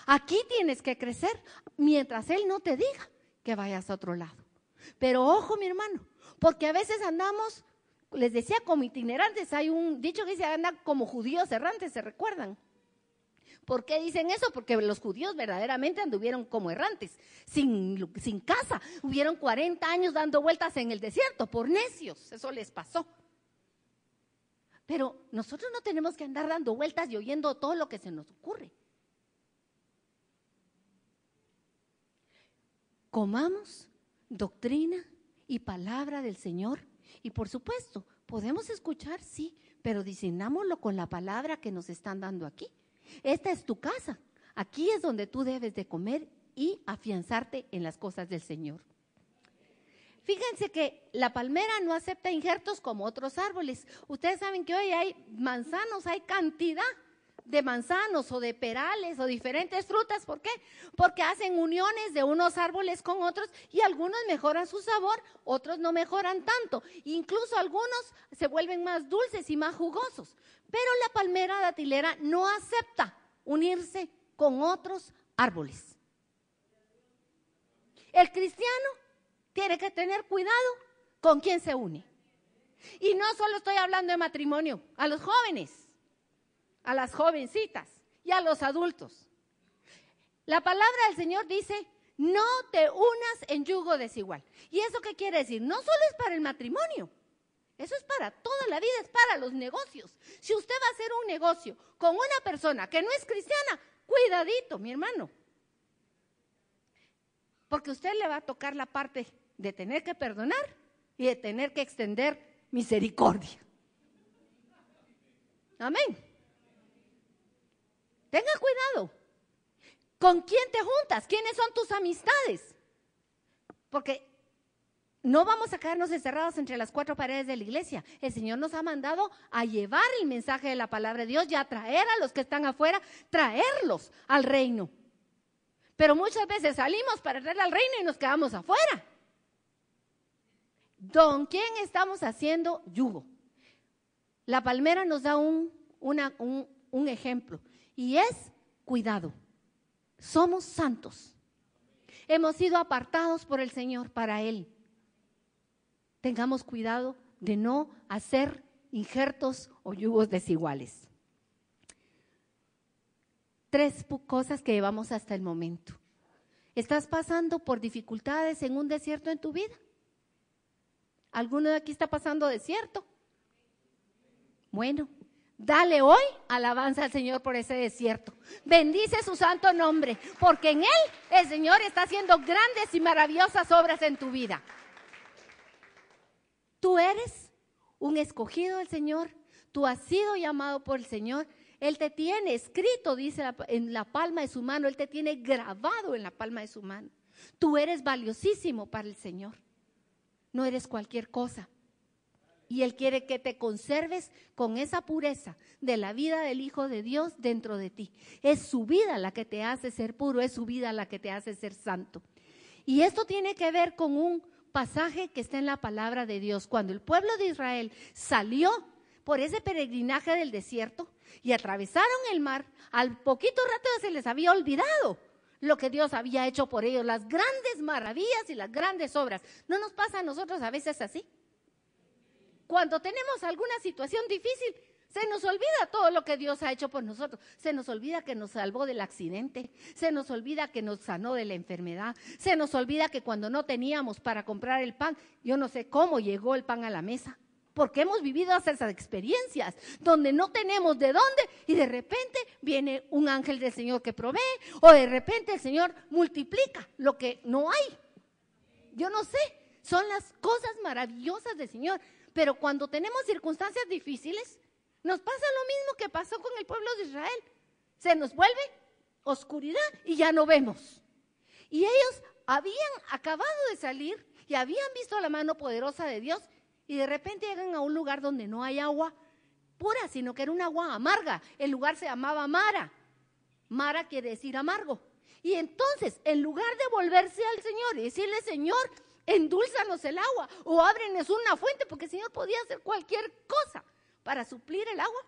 Aquí tienes que crecer mientras Él no te diga que vayas a otro lado. Pero ojo, mi hermano, porque a veces andamos, les decía, como itinerantes. Hay un dicho que dice, andan como judíos errantes, ¿se recuerdan? ¿Por qué dicen eso? Porque los judíos verdaderamente anduvieron como errantes, sin casa. Hubieron 40 años dando vueltas en el desierto, por necios, eso les pasó. Pero nosotros no tenemos que andar dando vueltas y oyendo todo lo que se nos ocurre. Comamos doctrina y palabra del Señor. Y por supuesto, podemos escuchar, sí, pero discernámoslo con la palabra que nos están dando aquí. Esta es tu casa. Aquí es donde tú debes de comer y afianzarte en las cosas del Señor. Fíjense que la palmera no acepta injertos como otros árboles. Ustedes saben que hoy hay manzanos, hay cantidad de manzanos o de perales o diferentes frutas. ¿Por qué? Porque hacen uniones de unos árboles con otros y algunos mejoran su sabor, otros no mejoran tanto. Incluso algunos se vuelven más dulces y más jugosos. Pero la palmera datilera no acepta unirse con otros árboles. El cristiano tiene que tener cuidado con quién se une. Y no solo estoy hablando de matrimonio, a los jóvenes, a las jovencitas y a los adultos. La palabra del Señor dice, no te unas en yugo desigual. ¿Y eso qué quiere decir? No solo es para el matrimonio, eso es para toda la vida, es para los negocios. Si usted va a hacer un negocio con una persona que no es cristiana, cuidadito, mi hermano. Porque usted le va a tocar la parte de tener que perdonar y de tener que extender misericordia. Amén. Tenga cuidado. ¿Con quién te juntas? ¿Quiénes son tus amistades? Porque no vamos a quedarnos encerrados entre las cuatro paredes de la iglesia. El Señor nos ha mandado a llevar el mensaje de la palabra de Dios y a traer a los que están afuera, traerlos al reino. Pero muchas veces salimos para traer al reino y nos quedamos afuera. ¿Con quién estamos haciendo yugo? La palmera nos da un ejemplo y es cuidado. Somos santos. Hemos sido apartados por el Señor para Él. Tengamos cuidado de no hacer injertos o yugos desiguales. 3 cosas que llevamos hasta el momento. ¿Estás pasando por dificultades en un desierto en tu vida? ¿Alguno de aquí está pasando desierto? Bueno, dale hoy alabanza al Señor por ese desierto. Bendice su santo nombre, porque en Él el Señor está haciendo grandes y maravillosas obras en tu vida. Tú eres un escogido del Señor, tú has sido llamado por el Señor. Él te tiene escrito, dice, en la palma de su mano, Él te tiene grabado en la palma de su mano. Tú eres valiosísimo para el Señor, no eres cualquier cosa. Y Él quiere que te conserves con esa pureza de la vida del Hijo de Dios dentro de ti. Es su vida la que te hace ser puro, es su vida la que te hace ser santo. Y esto tiene que ver con un pasaje que está en la palabra de Dios. Cuando el pueblo de Israel salió por ese peregrinaje del desierto y atravesaron el mar, al poquito rato se les había olvidado lo que Dios había hecho por ellos, las grandes maravillas y las grandes obras. ¿No nos pasa a nosotros a veces así? Cuando tenemos alguna situación difícil, Se nos olvida todo lo que Dios ha hecho por nosotros. Se nos olvida que nos salvó del accidente. Se nos olvida que nos sanó de la enfermedad. Se nos olvida que cuando no teníamos para comprar el pan, yo no sé cómo llegó el pan a la mesa. Porque hemos vivido esas experiencias donde no tenemos de dónde y de repente viene un ángel del Señor que provee, o de repente el Señor multiplica lo que no hay. Yo no sé, son las cosas maravillosas del Señor. Pero cuando tenemos circunstancias difíciles, nos pasa lo mismo que pasó con el pueblo de Israel. Se nos vuelve oscuridad y ya no vemos. Y ellos habían acabado de salir y habían visto la mano poderosa de Dios y de repente llegan a un lugar donde no hay agua pura, sino que era un agua amarga. El lugar se llamaba Mara. Mara quiere decir amargo. Y entonces, en lugar de volverse al Señor y decirle, Señor, endúlzanos el agua o ábrenos una fuente, porque el Señor podía hacer cualquier cosa para suplir el agua,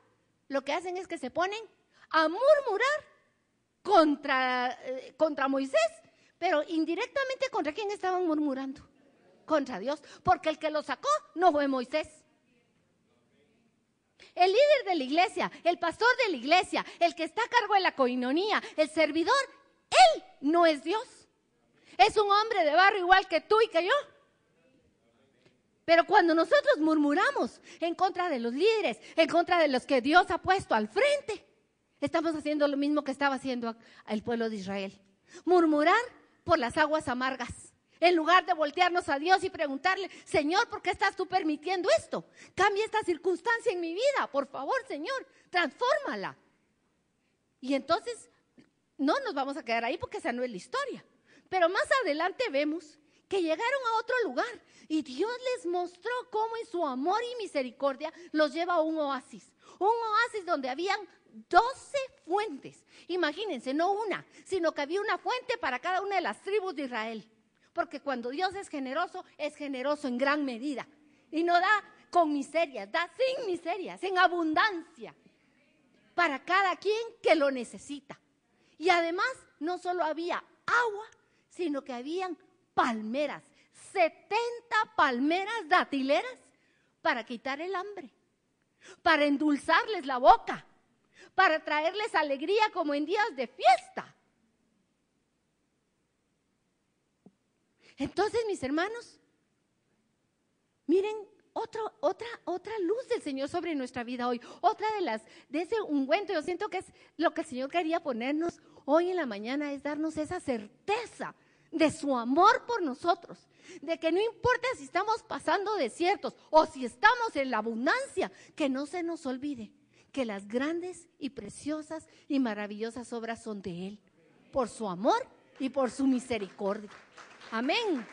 lo que hacen es que se ponen a murmurar contra Moisés, pero indirectamente ¿contra quién estaban murmurando? Contra Dios, porque el que lo sacó no fue Moisés. El líder de la iglesia, el pastor de la iglesia, el que está a cargo de la coinonía, el servidor, él no es Dios. Es un hombre de barro igual que tú y que yo. Pero cuando nosotros murmuramos en contra de los líderes, en contra de los que Dios ha puesto al frente, estamos haciendo lo mismo que estaba haciendo el pueblo de Israel. Murmurar por las aguas amargas. En lugar de voltearnos a Dios y preguntarle, Señor, ¿por qué estás tú permitiendo esto? Cambia esta circunstancia en mi vida, por favor, Señor, transfórmala. Y entonces no nos vamos a quedar ahí porque esa no es la historia. Pero más adelante vemos que llegaron a otro lugar y Dios les mostró cómo en su amor y misericordia los lleva a un oasis donde habían 12 fuentes. Imagínense, no una, sino que había una fuente para cada una de las tribus de Israel. Porque cuando Dios es generoso en gran medida. Y no da con miserias, da sin miserias, en abundancia. Para cada quien que lo necesita. Y además, no solo había agua, sino que habían palmeras. 70 palmeras datileras para quitar el hambre. Para endulzarles la boca. Para traerles alegría como en días de fiesta. Entonces, mis hermanos, miren otra luz del Señor sobre nuestra vida hoy. Otra de ese ungüento, yo siento que es lo que el Señor quería ponernos hoy en la mañana, es darnos esa certeza de su amor por nosotros. De que no importa si estamos pasando desiertos o si estamos en la abundancia, que no se nos olvide que las grandes y preciosas y maravillosas obras son de Él, por su amor y por su misericordia. Amén.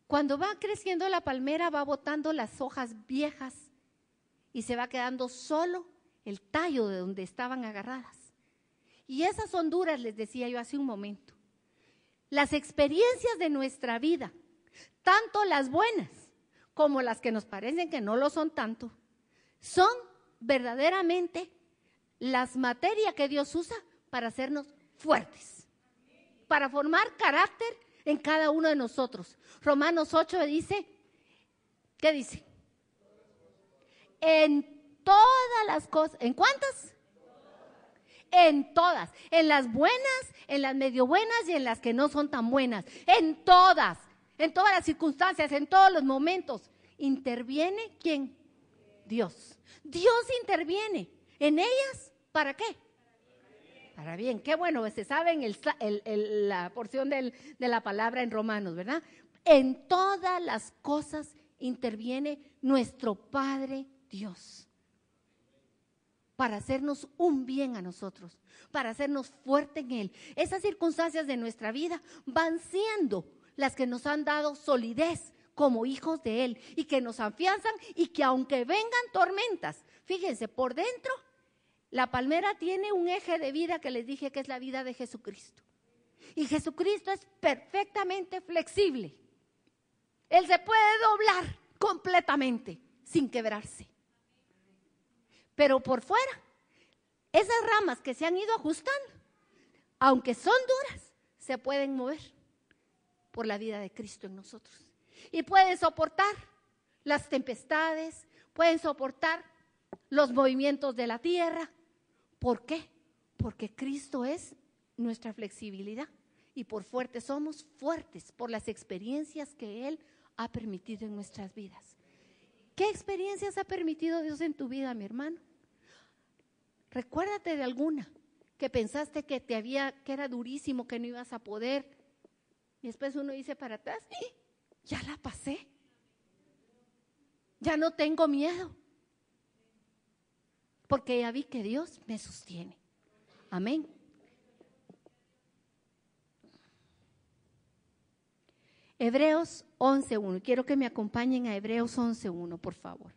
Cuando va creciendo la palmera, va botando las hojas viejas y se va quedando solo el tallo de donde estaban agarradas. Y esas son duras, les decía yo hace un momento. Las experiencias de nuestra vida, tanto las buenas como las que nos parecen que no lo son tanto, son verdaderamente las materias que Dios usa para hacernos fuertes, para formar carácter en cada uno de nosotros. Romanos 8 dice, ¿qué dice? En todas las cosas, ¿en cuántas? En todas, en las buenas, en las medio buenas y en las que no son tan buenas, en todas las circunstancias, en todos los momentos. ¿Interviene quién? Dios. Dios interviene en ellas, ¿para qué? Para bien. Qué bueno, se sabe en la porción de la palabra en Romanos, ¿verdad? En todas las cosas interviene nuestro Padre Dios. Para hacernos un bien a nosotros, para hacernos fuerte en Él. Esas circunstancias de nuestra vida van siendo las que nos han dado solidez como hijos de Él y que nos afianzan y que aunque vengan tormentas, fíjense, por dentro la palmera tiene un eje de vida que les dije que es la vida de Jesucristo. Y Jesucristo es perfectamente flexible. Él se puede doblar completamente sin quebrarse. Pero por fuera, esas ramas que se han ido ajustando, aunque son duras, se pueden mover por la vida de Cristo en nosotros. Y pueden soportar las tempestades, pueden soportar los movimientos de la tierra. ¿Por qué? Porque Cristo es nuestra flexibilidad y por fuertes somos fuertes por las experiencias que Él ha permitido en nuestras vidas. ¿Qué experiencias ha permitido Dios en tu vida, mi hermano? Recuérdate de alguna que pensaste que que era durísimo, que no ibas a poder, y después uno dice para atrás, ya la pasé, ya no tengo miedo, porque ya vi que Dios me sostiene. Amén. Hebreos 11:1. Quiero que me acompañen a Hebreos 11:1, por favor.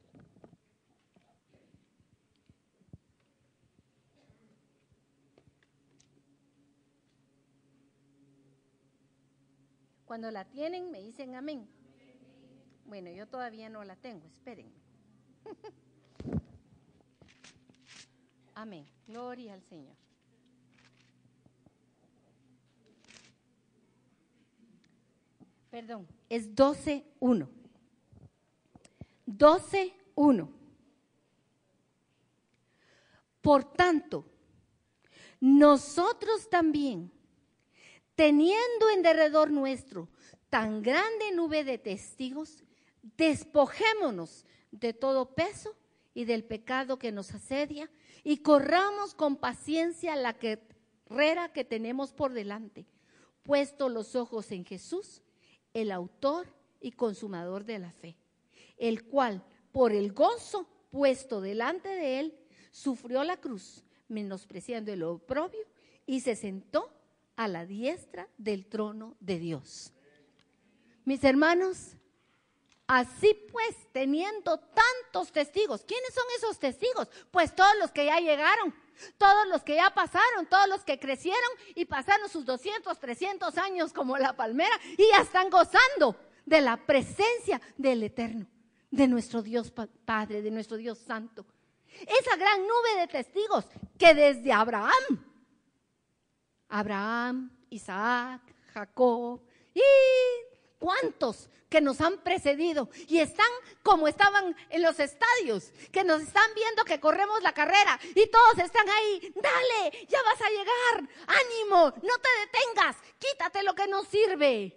Cuando la tienen, me dicen amén. Bueno, yo todavía no la tengo, espérenme. Amén. Gloria al Señor. Perdón, es 12:1. 12:1. Por tanto, nosotros también, teniendo en derredor nuestro tan grande nube de testigos, despojémonos de todo peso y del pecado que nos asedia y corramos con paciencia la carrera que tenemos por delante, puesto los ojos en Jesús, el autor y consumador de la fe, el cual, por el gozo puesto delante de él, sufrió la cruz, menospreciando el oprobio, y se sentó a la diestra del trono de Dios. Mis hermanos, así pues, teniendo tantos testigos, ¿quiénes son esos testigos? Pues todos los que ya llegaron, todos los que ya pasaron, todos los que crecieron y pasaron sus 200, 300 años como la palmera y ya están gozando de la presencia del Eterno, de nuestro Dios Padre, de nuestro Dios Santo. Esa gran nube de testigos que desde Abraham, Isaac, Jacob y cuántos que nos han precedido y están como estaban en los estadios, que nos están viendo que corremos la carrera y todos están ahí, dale, ya vas a llegar, ánimo, no te detengas, quítate lo que no sirve.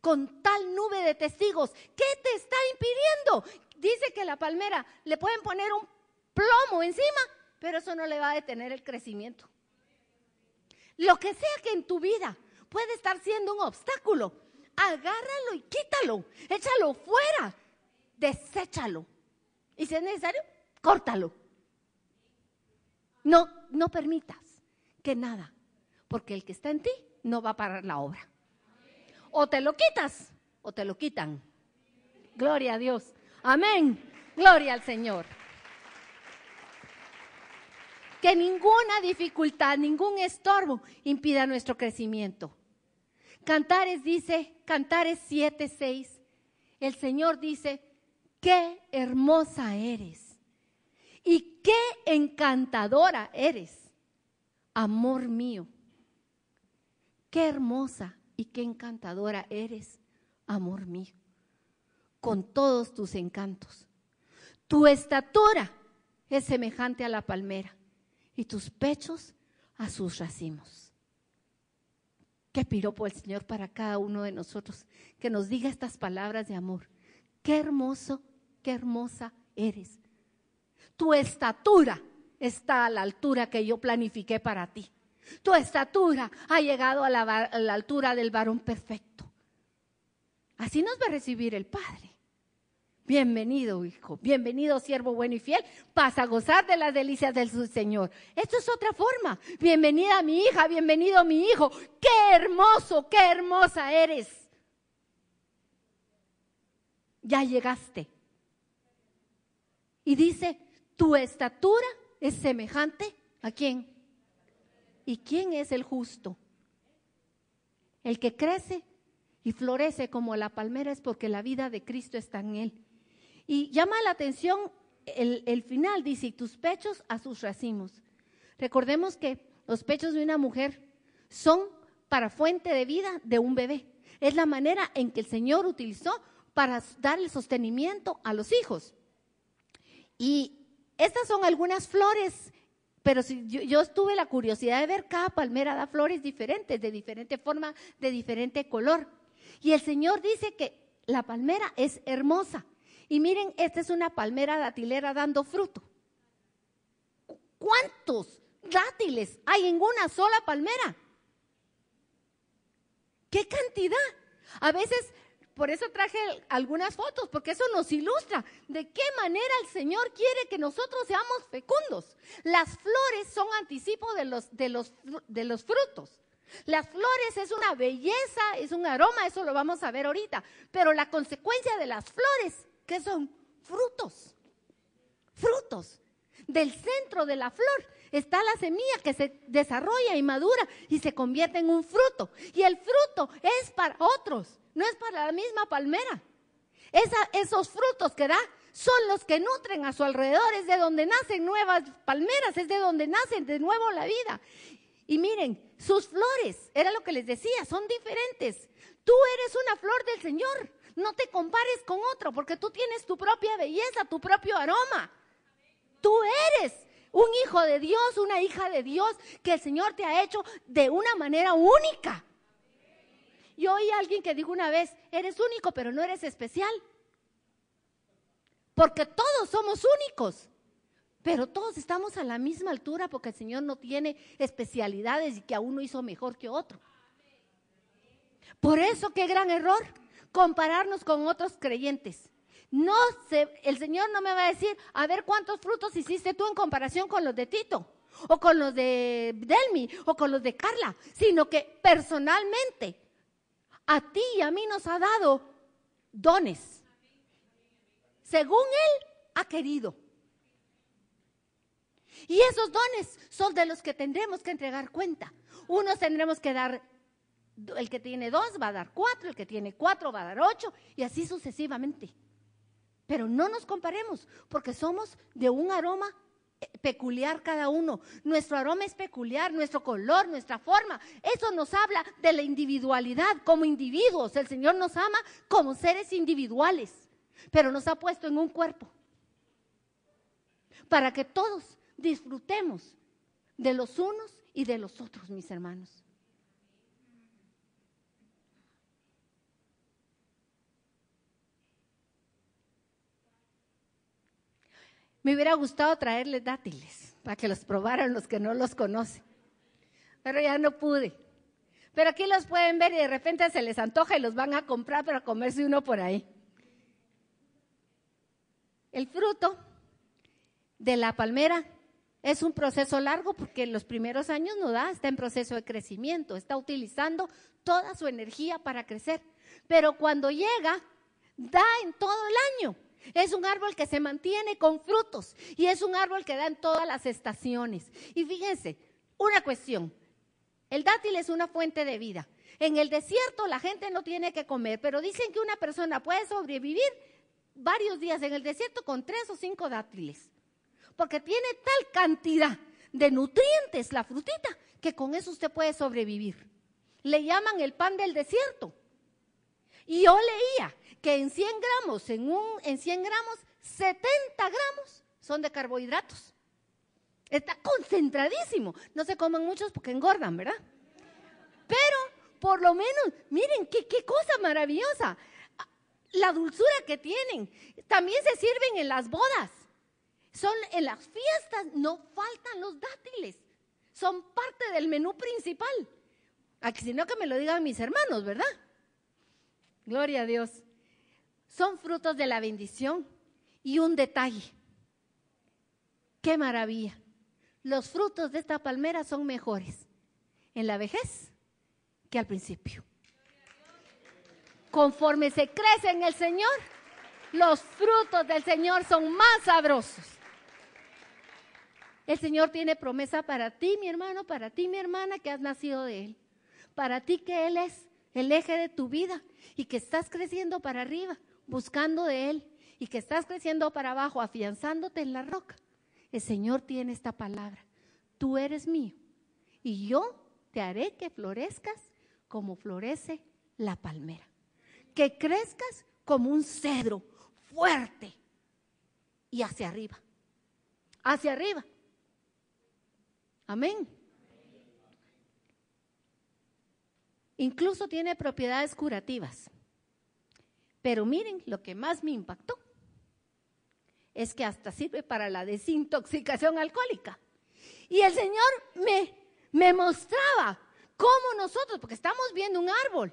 Con tal nube de testigos, ¿qué te está impidiendo? Dice que la palmera le pueden poner un plomo encima, pero eso no le va a detener el crecimiento. Lo que sea que en tu vida puede estar siendo un obstáculo, agárralo y quítalo, échalo fuera, deséchalo. Y si es necesario, córtalo. No permitas que nada, porque el que está en ti no va a parar la obra. O te lo quitas o te lo quitan. Gloria a Dios. Amén. Gloria al Señor. Que ninguna dificultad, ningún estorbo impida nuestro crecimiento. Cantares 7:6, el Señor dice, qué hermosa eres y qué encantadora eres, amor mío. Qué hermosa y qué encantadora eres, amor mío, con todos tus encantos. Tu estatura es semejante a la palmera y tus pechos a sus racimos. Qué piropo el Señor para cada uno de nosotros, que nos diga estas palabras de amor. Qué hermoso, qué hermosa eres. Tu estatura está a la altura que yo planifiqué para ti. Tu estatura ha llegado a la altura del varón perfecto. Así nos va a recibir el Padre. Bienvenido, hijo, bienvenido, siervo bueno y fiel, vas a gozar de las delicias del Señor. Esto es otra forma. Bienvenida mi hija, bienvenido mi hijo. Qué hermoso, qué hermosa eres. Ya llegaste. Y dice, tu estatura es semejante ¿a quién? ¿Y quién es el justo? El que crece y florece como la palmera es porque la vida de Cristo está en él. Y llama la atención el final, dice, y tus pechos a sus racimos. Recordemos que los pechos de una mujer son para fuente de vida de un bebé. Es la manera en que el Señor utilizó para darle sostenimiento a los hijos. Y estas son algunas flores, pero si yo tuve la curiosidad de ver, cada palmera da flores diferentes, de diferente forma, de diferente color. Y el Señor dice que la palmera es hermosa. Y miren, esta es una palmera datilera dando fruto. ¿Cuántos dátiles hay en una sola palmera? ¡Qué cantidad! A veces, por eso traje algunas fotos, porque eso nos ilustra de qué manera el Señor quiere que nosotros seamos fecundos. Las flores son anticipo de los frutos. Las flores es una belleza, es un aroma, eso lo vamos a ver ahorita. Pero la consecuencia de las flores, ¿qué son? Frutos. Frutos. Del centro de la flor está la semilla que se desarrolla y madura y se convierte en un fruto. Y el fruto es para otros, no es para la misma palmera. Esos frutos que da son los que nutren a su alrededor, es de donde nacen nuevas palmeras, es de donde nace de nuevo la vida. Y miren, sus flores, era lo que les decía, son diferentes. Tú eres una flor del Señor, no te compares con otro, porque tú tienes tu propia belleza, tu propio aroma. Tú eres un hijo de Dios, una hija de Dios, que el Señor te ha hecho de una manera única. Yo oí a alguien que dijo una vez, eres único, pero no eres especial. Porque todos somos únicos, pero todos estamos a la misma altura, porque el Señor no tiene especialidades y que a uno hizo mejor que otro. Por eso, qué gran error, compararnos con otros creyentes. El Señor no me va a decir, a ver cuántos frutos hiciste tú en comparación con los de Tito, o con los de Delmi, o con los de Carla, sino que personalmente a ti y a mí nos ha dado dones, según Él ha querido. Y esos dones son de los que tendremos que entregar cuenta. Unos tendremos que dar, el que tiene 2 va a dar 4, el que tiene 4 va a dar 8, y así sucesivamente. Pero no nos comparemos, porque somos de un aroma peculiar cada uno. Nuestro aroma es peculiar, nuestro color, nuestra forma. Eso nos habla de la individualidad como individuos. El Señor nos ama como seres individuales, pero nos ha puesto en un cuerpo para que todos disfrutemos de los unos y de los otros, mis hermanos. Me hubiera gustado traerles dátiles para que los probaran los que no los conocen, pero ya no pude. Pero aquí los pueden ver y de repente se les antoja y los van a comprar para comerse uno por ahí. El fruto de la palmera es un proceso largo, porque en los primeros años no da, está en proceso de crecimiento, está utilizando toda su energía para crecer. Pero cuando llega, da en todo el año. Es un árbol que se mantiene con frutos y es un árbol que da en todas las estaciones. Y fíjense, una cuestión, el dátil es una fuente de vida. En el desierto la gente no tiene que comer, pero dicen que una persona puede sobrevivir varios días en el desierto con 3 o 5 dátiles, porque tiene tal cantidad de nutrientes la frutita que con eso usted puede sobrevivir. Le llaman el pan del desierto. Y yo leía que en 100 gramos, 70 gramos son de carbohidratos. Está concentradísimo. No se comen muchos porque engordan, ¿verdad? Pero por lo menos, miren, qué cosa maravillosa. La dulzura que tienen. También se sirven en las bodas. En las fiestas no faltan los dátiles. Son parte del menú principal. Aquí, sino que me lo digan mis hermanos, ¿verdad? Gloria a Dios. Son frutos de la bendición. Y un detalle, qué maravilla, los frutos de esta palmera son mejores en la vejez que al principio. Conforme se crece en el Señor, los frutos del Señor son más sabrosos. El Señor tiene promesa para ti, mi hermano, para ti, mi hermana, que has nacido de Él. Para ti, que Él es el eje de tu vida y que estás creciendo para arriba, buscando de Él, y que estás creciendo para abajo, afianzándote en la roca. El Señor tiene esta palabra: tú eres mío y yo te haré que florezcas como florece la palmera, que crezcas como un cedro fuerte y hacia arriba, hacia arriba. Amén. Incluso tiene propiedades curativas. Pero miren, lo que más me impactó es que hasta sirve para la desintoxicación alcohólica. Y el Señor me mostraba cómo nosotros, porque estamos viendo un árbol,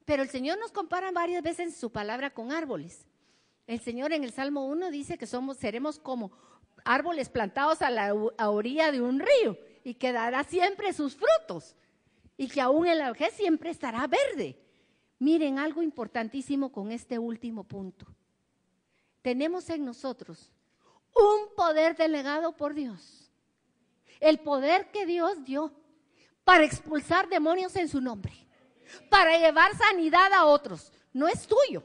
pero el Señor nos compara varias veces en su palabra con árboles. El Señor en el Salmo 1 dice que seremos como árboles plantados a la orilla de un río y que dará siempre sus frutos y que aún en la vejez siempre estará verde. Miren, algo importantísimo con este último punto. Tenemos en nosotros un poder delegado por Dios. El poder que Dios dio para expulsar demonios en su nombre, para llevar sanidad a otros. No es tuyo.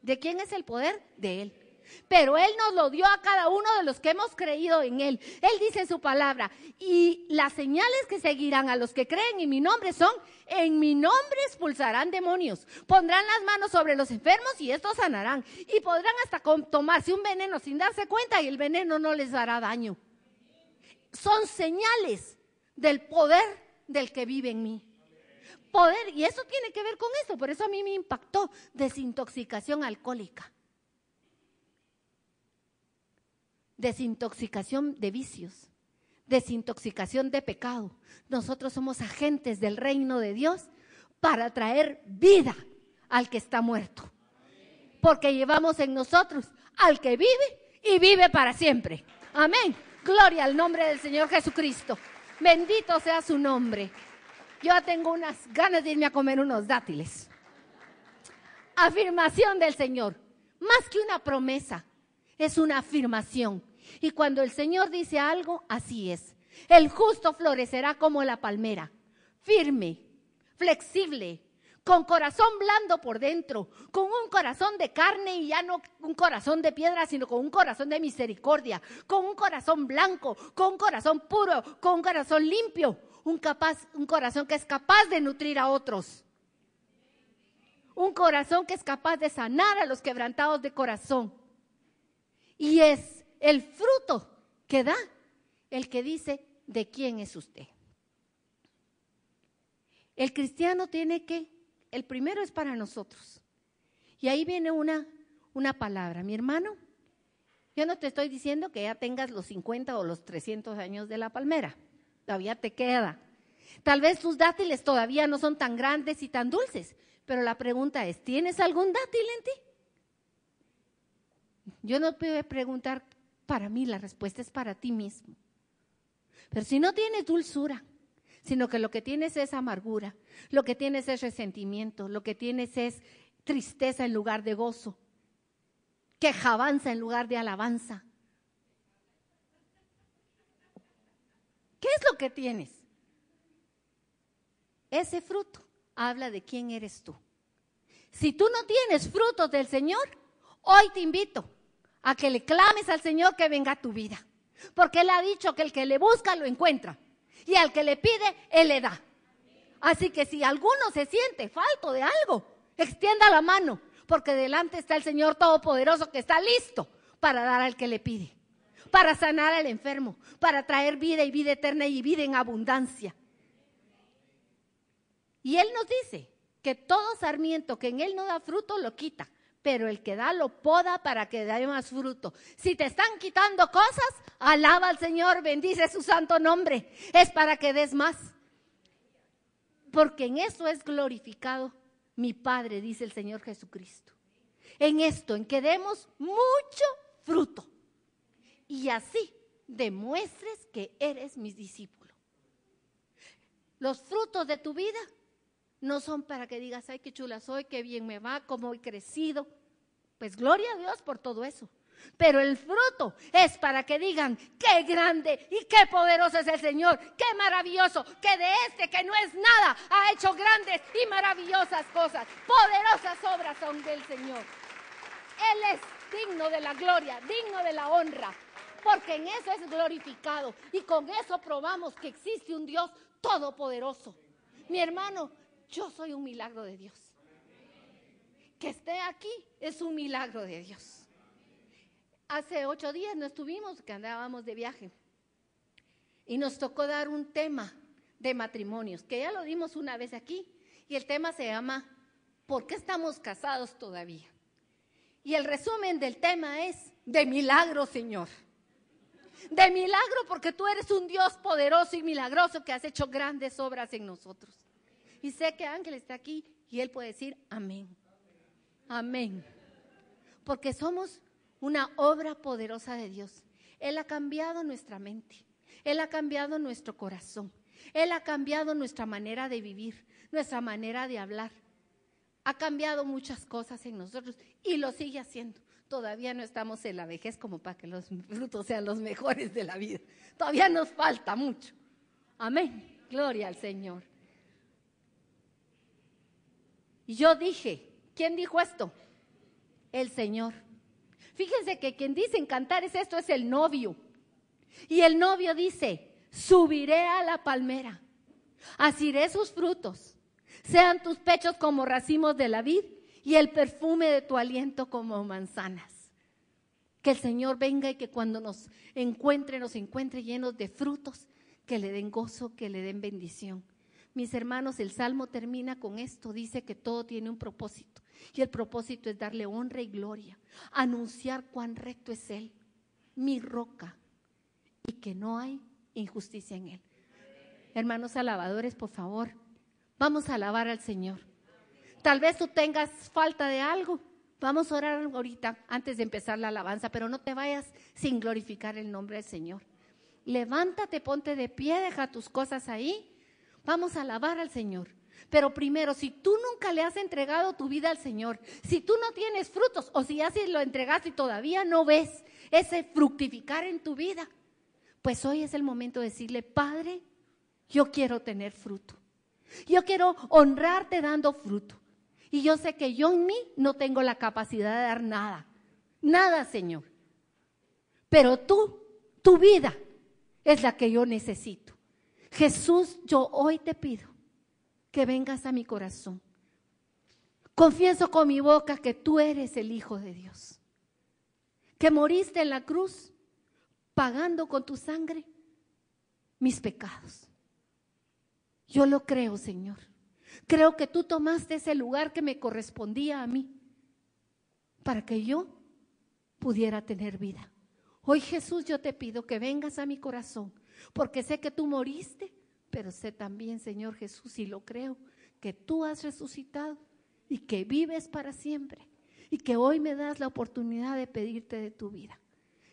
¿De quién es el poder? De Él. Pero Él nos lo dio a cada uno de los que hemos creído en Él. Él dice en su palabra, y las señales que seguirán a los que creen en mi nombre son, en mi nombre expulsarán demonios, pondrán las manos sobre los enfermos y estos sanarán, y podrán hasta tomarse un veneno sin darse cuenta y el veneno no les hará daño. Son señales del poder del que vive en mí. Poder, y eso tiene que ver con esto, por eso a mí me impactó, desintoxicación alcohólica. Desintoxicación de vicios, desintoxicación de pecado. Nosotros somos agentes del reino de Dios para traer vida al que está muerto, porque llevamos en nosotros al que vive y vive para siempre. Amén. Gloria al nombre del Señor Jesucristo. Bendito sea su nombre. Yo tengo unas ganas de irme a comer unos dátiles. Afirmación del Señor, más que una promesa, es una afirmación. Y cuando el Señor dice algo, así es. El justo florecerá como la palmera, firme, flexible, con corazón blando por dentro, con un corazón de carne y ya no un corazón de piedra, sino con un corazón de misericordia, con un corazón blanco, con un corazón puro, con un corazón limpio, un corazón que es capaz de nutrir a otros. Un corazón que es capaz de sanar a los quebrantados de corazón. Y es el fruto que da el que dice, ¿de quién es usted? El cristiano tiene que, el primero es para nosotros. Y ahí viene una palabra. Mi hermano, yo no te estoy diciendo que ya tengas los 50 o los 300 años de la palmera. Todavía te queda. Tal vez tus dátiles todavía no son tan grandes y tan dulces. Pero la pregunta es, ¿tienes algún dátil en ti? Yo no puedo preguntar para mí, la respuesta es para ti mismo. Pero si no tienes dulzura, sino que lo que tienes es amargura, lo que tienes es resentimiento, lo que tienes es tristeza en lugar de gozo, quejabanza en lugar de alabanza. ¿Qué es lo que tienes? Ese fruto habla de quién eres tú. Si tú no tienes frutos del Señor, hoy te invito a que le clames al Señor que venga a tu vida. Porque Él ha dicho que el que le busca lo encuentra. Y al que le pide, Él le da. Así que si alguno se siente falto de algo, extienda la mano. Porque delante está el Señor Todopoderoso que está listo para dar al que le pide. Para sanar al enfermo. Para traer vida y vida eterna y vida en abundancia. Y Él nos dice que todo sarmiento que en Él no da fruto lo quita. Pero el que da lo poda para que dé más fruto. Si te están quitando cosas, alaba al Señor, bendice su santo nombre. Es para que des más. Porque en eso es glorificado mi Padre, dice el Señor Jesucristo. En esto, en que demos mucho fruto. Y así demuestres que eres mi discípulo. Los frutos de tu vida no son para que digas, ay, qué chula soy, qué bien me va, cómo he crecido. Pues gloria a Dios por todo eso. Pero el fruto es para que digan, qué grande y qué poderoso es el Señor, qué maravilloso, que de este que no es nada ha hecho grandes y maravillosas cosas. Poderosas obras son del Señor. Él es digno de la gloria, digno de la honra, porque en eso es glorificado. Y con eso probamos que existe un Dios todopoderoso. Mi hermano, yo soy un milagro de Dios. Que esté aquí es un milagro de Dios. Hace 8 días no estuvimos, que andábamos de viaje. Y nos tocó dar un tema de matrimonios, que ya lo dimos una vez aquí. Y el tema se llama ¿por qué estamos casados todavía? Y el resumen del tema es de milagro, Señor. De milagro, porque tú eres un Dios poderoso y milagroso que has hecho grandes obras en nosotros. Y sé que Ángel está aquí y él puede decir amén. Amén. Porque somos una obra poderosa de Dios. Él ha cambiado nuestra mente. Él ha cambiado nuestro corazón. Él ha cambiado nuestra manera de vivir, nuestra manera de hablar. Ha cambiado muchas cosas en nosotros y lo sigue haciendo. Todavía no estamos en la vejez como para que los frutos sean los mejores de la vida. Todavía nos falta mucho. Amén. Gloria al Señor. Y yo dije, ¿quién dijo esto? El Señor. Fíjense que quien dice en Cantares esto es el novio. Y el novio dice, subiré a la palmera, asiré sus frutos, sean tus pechos como racimos de la vid y el perfume de tu aliento como manzanas. Que el Señor venga y que cuando nos encuentre llenos de frutos, que le den gozo, que le den bendición. Mis hermanos, el Salmo termina con esto, dice que todo tiene un propósito y el propósito es darle honra y gloria, anunciar cuán recto es Él, mi roca, y que no hay injusticia en Él. Hermanos alabadores, por favor, vamos a alabar al Señor. Tal vez tú tengas falta de algo, vamos a orar ahorita antes de empezar la alabanza, pero no te vayas sin glorificar el nombre del Señor. Levántate, ponte de pie, deja tus cosas ahí, vamos a alabar al Señor. Pero primero, si tú nunca le has entregado tu vida al Señor, si tú no tienes frutos o si ya se lo entregaste y todavía no ves ese fructificar en tu vida, pues hoy es el momento de decirle, Padre, yo quiero tener fruto. Yo quiero honrarte dando fruto. Y yo sé que yo en mí no tengo la capacidad de dar nada. Nada, Señor. Pero tú, tu vida, es la que yo necesito. Jesús, yo hoy te pido que vengas a mi corazón. Confieso con mi boca que tú eres el Hijo de Dios. Que moriste en la cruz pagando con tu sangre mis pecados. Yo lo creo, Señor. Creo que tú tomaste ese lugar que me correspondía a mí para que yo pudiera tener vida. Hoy, Jesús, yo te pido que vengas a mi corazón, porque sé que tú moriste, pero sé también, Señor Jesús, y lo creo, que tú has resucitado y que vives para siempre y que hoy me das la oportunidad de pedirte de tu vida.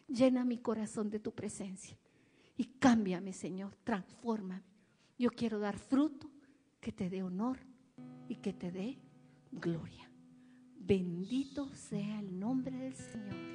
Llena mi corazón de tu presencia y cámbiame, Señor, transfórmame. Yo quiero dar fruto que te dé honor y que te dé gloria. Bendito sea el nombre del Señor.